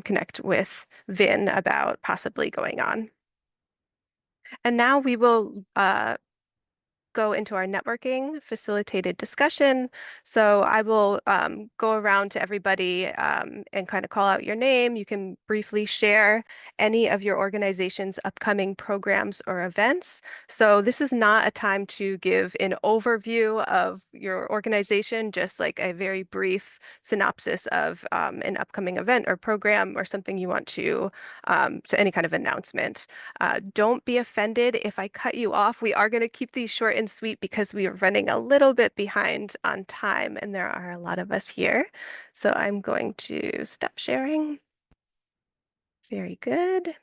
connect with Vin about possibly going on. And now we will go into our networking facilitated discussion. So I will go around to everybody and kind of call out your name. You can briefly share any of your organization's upcoming programs or events. So this is not a time to give an overview of your organization, just like a very brief synopsis of an upcoming event or program or something you want to, so any kind of announcement. Don't be offended if I cut you off. We are going to keep these short and sweet because we are running a little bit behind on time and there are a lot of us here. So I'm going to stop sharing. Very good.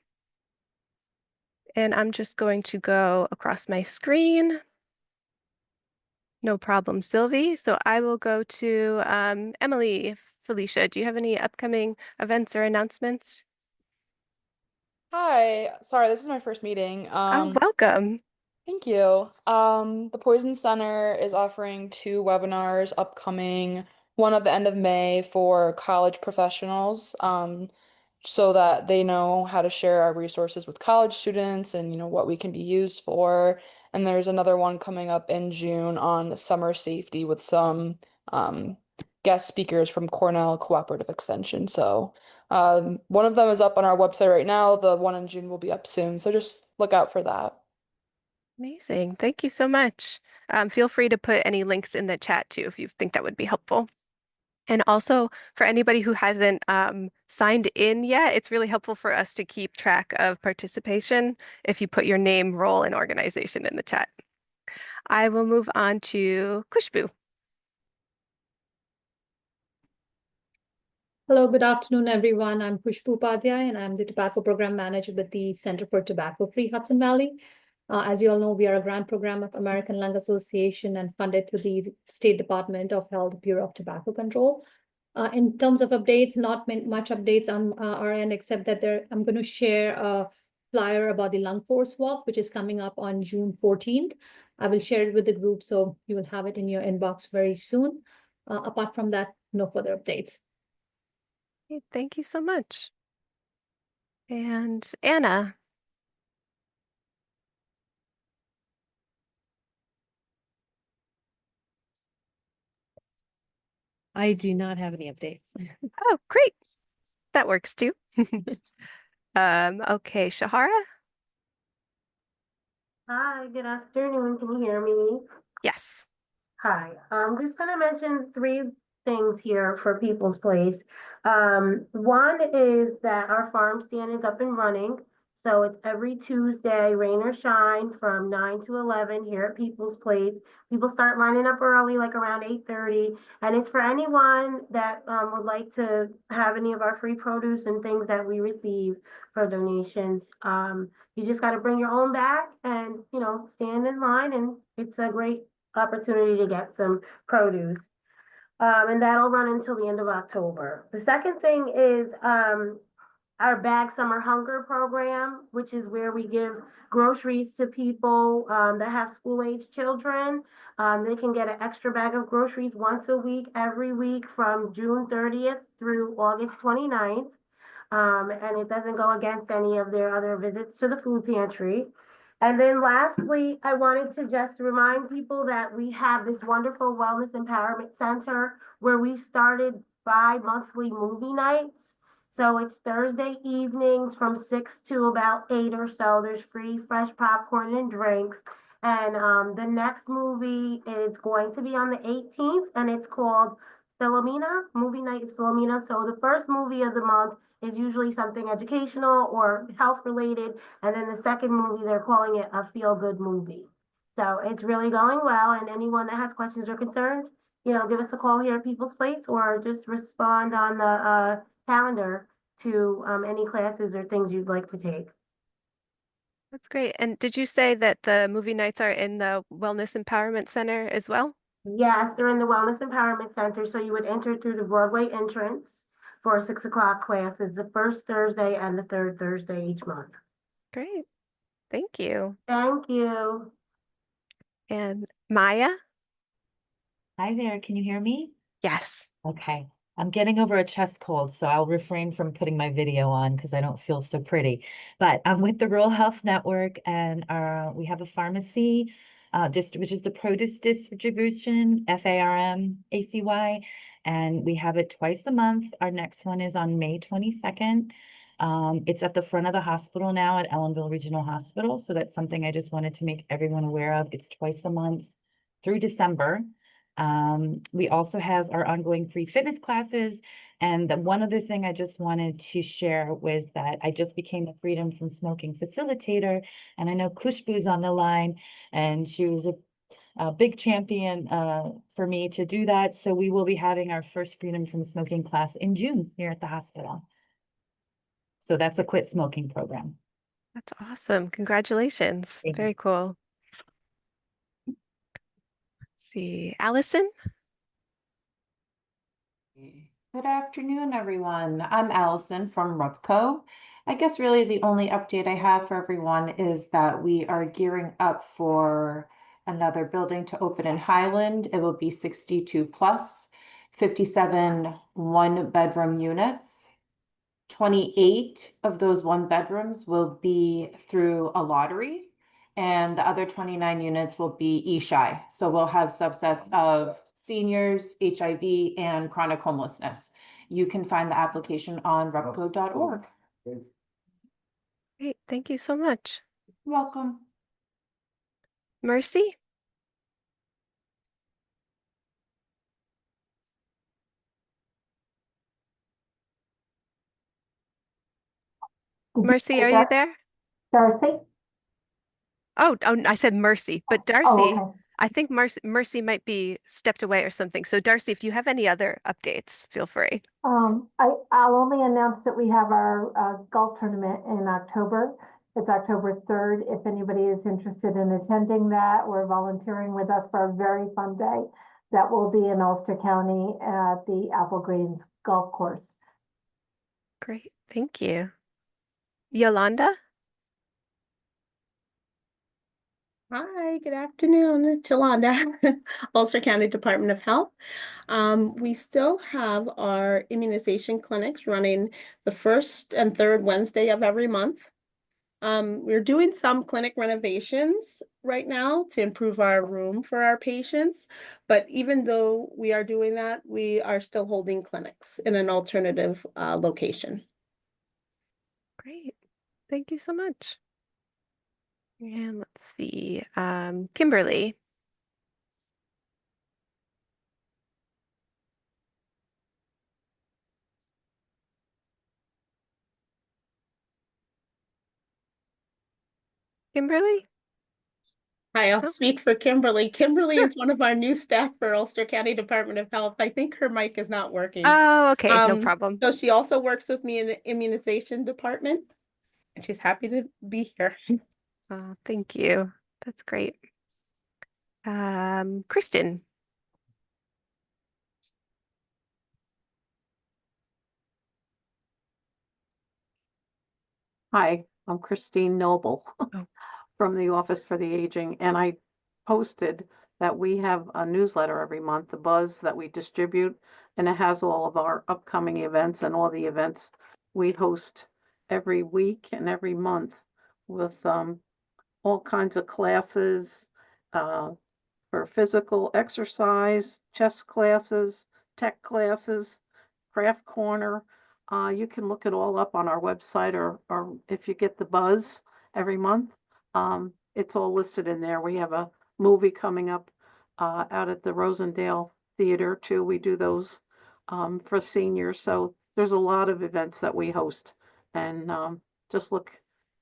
And I'm just going to go across my screen. No problem, Sylvie. So I will go to Emily. Felicia, do you have any upcoming events or announcements? Hi, sorry, this is my first meeting. Oh, welcome. Thank you. The Poison Center is offering two webinars upcoming, one at the end of May for college professionals, so that they know how to share our resources with college students and what we can be used for. And there's another one coming up in June on summer safety with some guest speakers from Cornell Cooperative Extension. So one of them is up on our website right now. The one in June will be up soon. So just look out for that. Amazing. Thank you so much. Feel free to put any links in the chat too if you think that would be helpful. And also for anybody who hasn't signed in yet, it's really helpful for us to keep track of participation if you put your name, role, and organization in the chat. I will move on to Kushbu. Hello, good afternoon, everyone. I'm Khushbu Upadhyay, and I'm the Tobacco Program Manager with the Center for Tobacco-Free Hudson Valley. As you all know, we are a grant program of American Lung Association and funded to the State Department of Health Bureau of Tobacco Control. In terms of updates, not much updates on our end, except that I'm going to share a flyer about the Lung Force Walk, which is coming up on June 14th. I will share it with the group, so you will have it in your inbox very soon. Apart from that, no further updates. Okay, thank you so much. And Anna. I do not have any updates. Oh, great. That works too. Okay, Shahara. Hi, good afternoon. Can you hear me? Yes. Hi, I'm just gonna mention three things here for People's Place. One is that our farm stand is up and running. So it's every Tuesday, rain or shine, from 9 to 11 here at People's Place. People start lining up early, like around 8:30. And it's for anyone that would like to have any of our free produce and things that we receive for donations. You just got to bring your own bag and, stand in line, and it's a great opportunity to get some produce. And that'll run until the end of October. The second thing is our Bag Summer Hunger program, which is where we give groceries to people that have school-age children. They can get an extra bag of groceries once a week, every week from June 30th through August 29th. And it doesn't go against any of their other visits to the food pantry. And then lastly, I wanted to just remind people that we have this wonderful Wellness Empowerment Center where we started bi-monthly movie nights. So it's Thursday evenings from 6 to about 8 or so. There's free fresh popcorn and drinks. And the next movie is going to be on the 18th, and it's called Philomena. Movie night is Philomena. So the first movie of the month is usually something educational or health related. And then the second movie, they're calling it a feel good movie. So it's really going well. And anyone that has questions or concerns, give us a call here at People's Place or just respond on the calendar to any classes or things you'd like to take. That's great. And did you say that the movie nights are in the Wellness Empowerment Center as well? Yes, they're in the Wellness Empowerment Center. So you would enter through the Broadway entrance for a 6 o'clock class. It's the first Thursday and the third Thursday each month. Great. Thank you. Thank you. And Maya? Hi there, can you hear me? Yes. Okay, I'm getting over a chest cold, so I'll refrain from putting my video on because I don't feel so pretty. But I'm with the Rural Health Network, and we have a pharmacy, which is the produce distribution, FARM-ACY, and we have it twice a month. Our next one is on May 22nd. It's at the front of the hospital now at Ellenville Regional Hospital, so that's something I just wanted to make everyone aware of. It's twice a month through December. We also have our ongoing free fitness classes. And the one other thing I just wanted to share was that I just became a Freedom from Smoking facilitator. And I know Kushbu's on the line, and she was a big champion for me to do that. So we will be having our first Freedom from Smoking class in June here at the hospital. So that's a quit smoking program. That's awesome. Congratulations. Very cool. Let's see, Allison? Good afternoon, everyone. I'm Allison from RUPCO. I guess really the only update I have for everyone is that we are gearing up for another building to open in Highland. It will be 62 plus, 57 one-bedroom units. 28 of those one bedrooms will be through a lottery, and the other 29 units will be E-Shy. So we'll have subsets of seniors, HIV, and chronic homelessness. You can find the application on repco.org. Great. Thank you so much. Welcome. Mercy? Mercy, are you there? Darcy? Oh, I said Mercy, but Oh, Darcy, okay. I think Mercy might be stepped away or something. So Darcy, if you have any other updates, feel free. I'll only announce that we have our golf tournament in October. It's October 3rd. If anybody is interested in attending that or volunteering with us for a very fun day, that will be in Ulster County at the Apple Greens Golf Course. Great. Thank you. Yolanda? Hi, good afternoon. It's Yolanda, Ulster County Department of Health. We still have our immunization clinics running the first and third Wednesday of every month. We're doing some clinic renovations right now to improve our room for our patients. But even though we are doing that, we are still holding clinics in an alternative location. Great. Thank you so much. And let's see, Kimberly. Kimberly? Hi, I'll speak for Kimberly. Kimberly is one of our new staff for Ulster County Department of Health. I think her mic is not working. Oh, okay, no problem. So she also works with me in the immunization department, and she's happy to be here. Oh, thank you. That's great. Kristen. Hi, I'm Christine Noble from the Office for the Aging, and I posted that we have a newsletter every month, The Buzz, that we distribute, and it has all of our upcoming events and all the events we host every week and every month with all kinds of classes for physical exercise, chess classes, tech classes, craft corner. You can look it all up on our website, or if you get the buzz every month, it's all listed in there. We have a movie coming up out at the Rosendale Theater too. We do those for seniors. So there's a lot of events that we host, and just look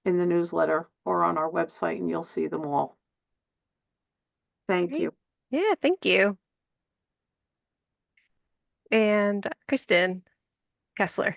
in the newsletter or on our website and you'll see them all. Thank Great. you. Yeah, thank you. And Kristen Kessler.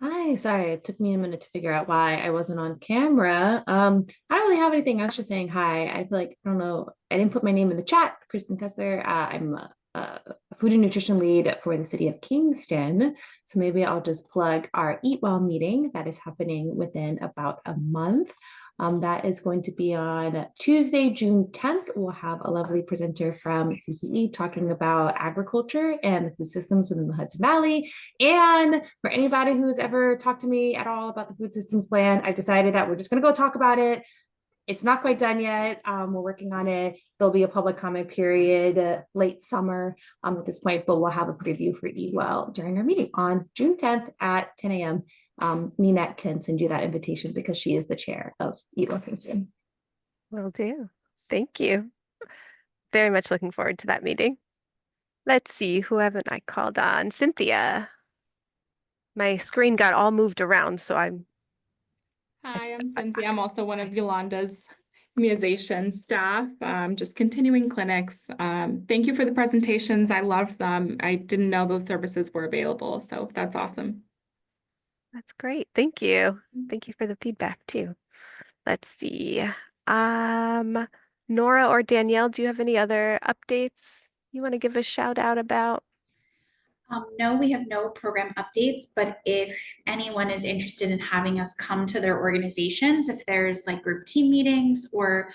Hi, sorry, it took me a minute to figure out why I wasn't on camera. I don't really have anything extra saying hi. I feel like, I don't know, I didn't put my name in the chat. Kristen Kessler. I'm a food and nutrition lead for the city of Kingston. So maybe I'll just plug our Eat Well meeting that is happening within about a month. That is going to be on Tuesday, June 10th. We'll have a lovely presenter from CCE talking about agriculture and the food systems within the Hudson Valley. And for anybody who's ever talked to me at all about the food systems plan, I decided that we're just going to go talk about it. It's not quite done yet. We're working on it. There'll be a public comment period late summer at this point, but we'll have a preview for Eat Well during our meeting on June 10th at 10 a.m. Ninette can send you that invitation because she is the chair of Eat Well Kingston. Will do. Thank you. Very much looking forward to that meeting. Let's see, who haven't I called on? Cynthia. My screen got all moved around, so I'm Hi, I'm Cynthia. I'm also one of Yolanda's immunization staff, just continuing clinics. Thank you for the presentations. I loved them. I didn't know those services were available, so that's awesome. That's great. Thank you. Thank you for the feedback too. Let's see. Nora or Danielle, do you have any other updates you want to give a shout out about? No, we have no program updates, but if anyone is interested in having us come to their organizations, if there's like group team meetings or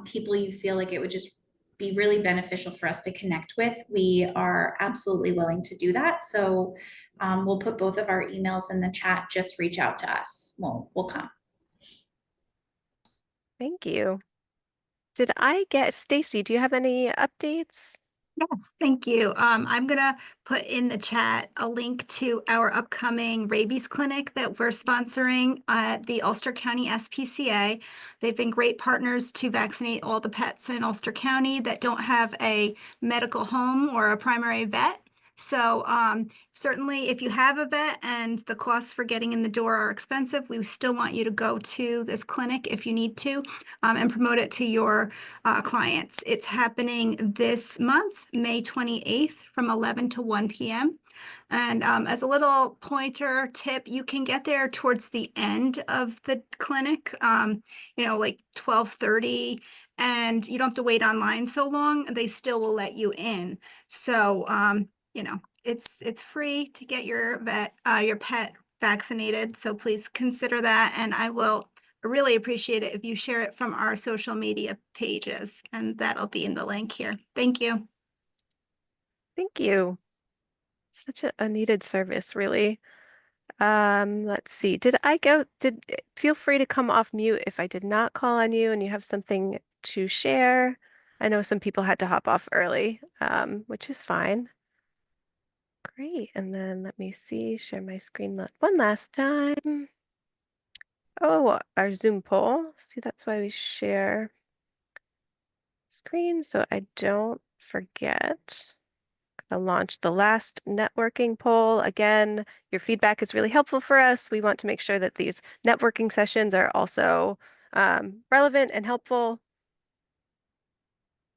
people you feel like it would just be really beneficial for us to connect with, we are absolutely willing to do that. So we'll put both of our emails in the chat. Just reach out to us. We'll come. Thank you. Did I get Stacy? Do you have any updates? Yes, thank you. I'm gonna put in the chat a link to our upcoming rabies clinic that we're sponsoring at the Ulster County SPCA. They've been great partners to vaccinate all the pets in Ulster County that don't have a medical home or a primary vet. So certainly if you have a vet and the costs for getting in the door are expensive, we still want you to go to this clinic if you need to and promote it to your clients. It's happening this month, May 28th from 11 to 1 p.m. And as a little pointer tip, you can get there towards the end of the clinic, like 12:30, and you don't have to wait online so long. They still will let you in. So, it's free to get your pet vaccinated. So please consider that. And I will really appreciate it if you share it from our social media pages, and that'll be in the link here. Thank you. Thank you. Such a needed service, really. Let's see. Feel free to come off mute if I did not call on you and you have something to share. I know some people had to hop off early, which is fine. Great. And then let me see, share my screen one last time. Oh, our Zoom poll. See, that's why we share screen so I don't forget. I'll launch the last networking poll. Again, your feedback is really helpful for us. We want to make sure that these networking sessions are also relevant and helpful.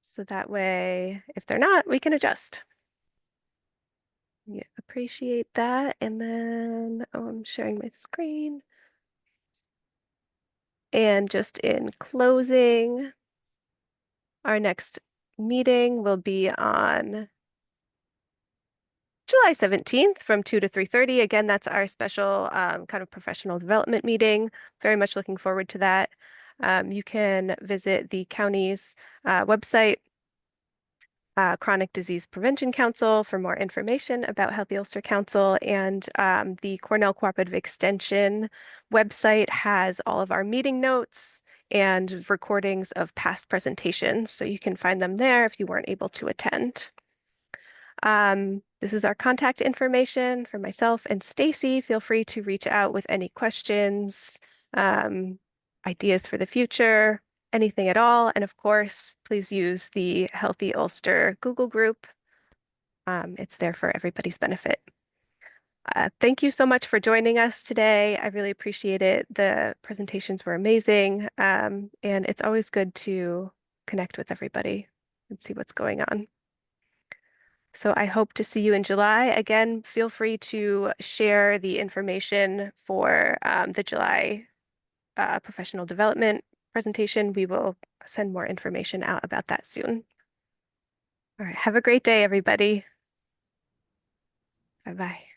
So that way, if they're not, we can adjust. Yeah, appreciate that. And then, I'm sharing my screen. And just in closing, our next meeting will be on July 17th from 2 to 3:30. Again, that's our special kind of professional development meeting. Very much looking forward to that. You can visit the county's website Chronic Disease Prevention Council for more information about Healthy Ulster Council, and the Cornell Cooperative Extension website has all of our meeting notes and recordings of past presentations, so you can find them there if you weren't able to attend. This is our contact information for myself and Stacy. Feel free to reach out with any questions, ideas for the future, anything at all. And of course, please use the Healthy Ulster Google group. It's there for everybody's benefit. Thank you so much for joining us today. I really appreciate it. The presentations were amazing. And it's always good to connect with everybody and see what's going on. So I hope to see you in July. Again, feel free to share the information for the July professional development presentation. We will send more information out about that soon. All right, have a great day, everybody. Bye-bye.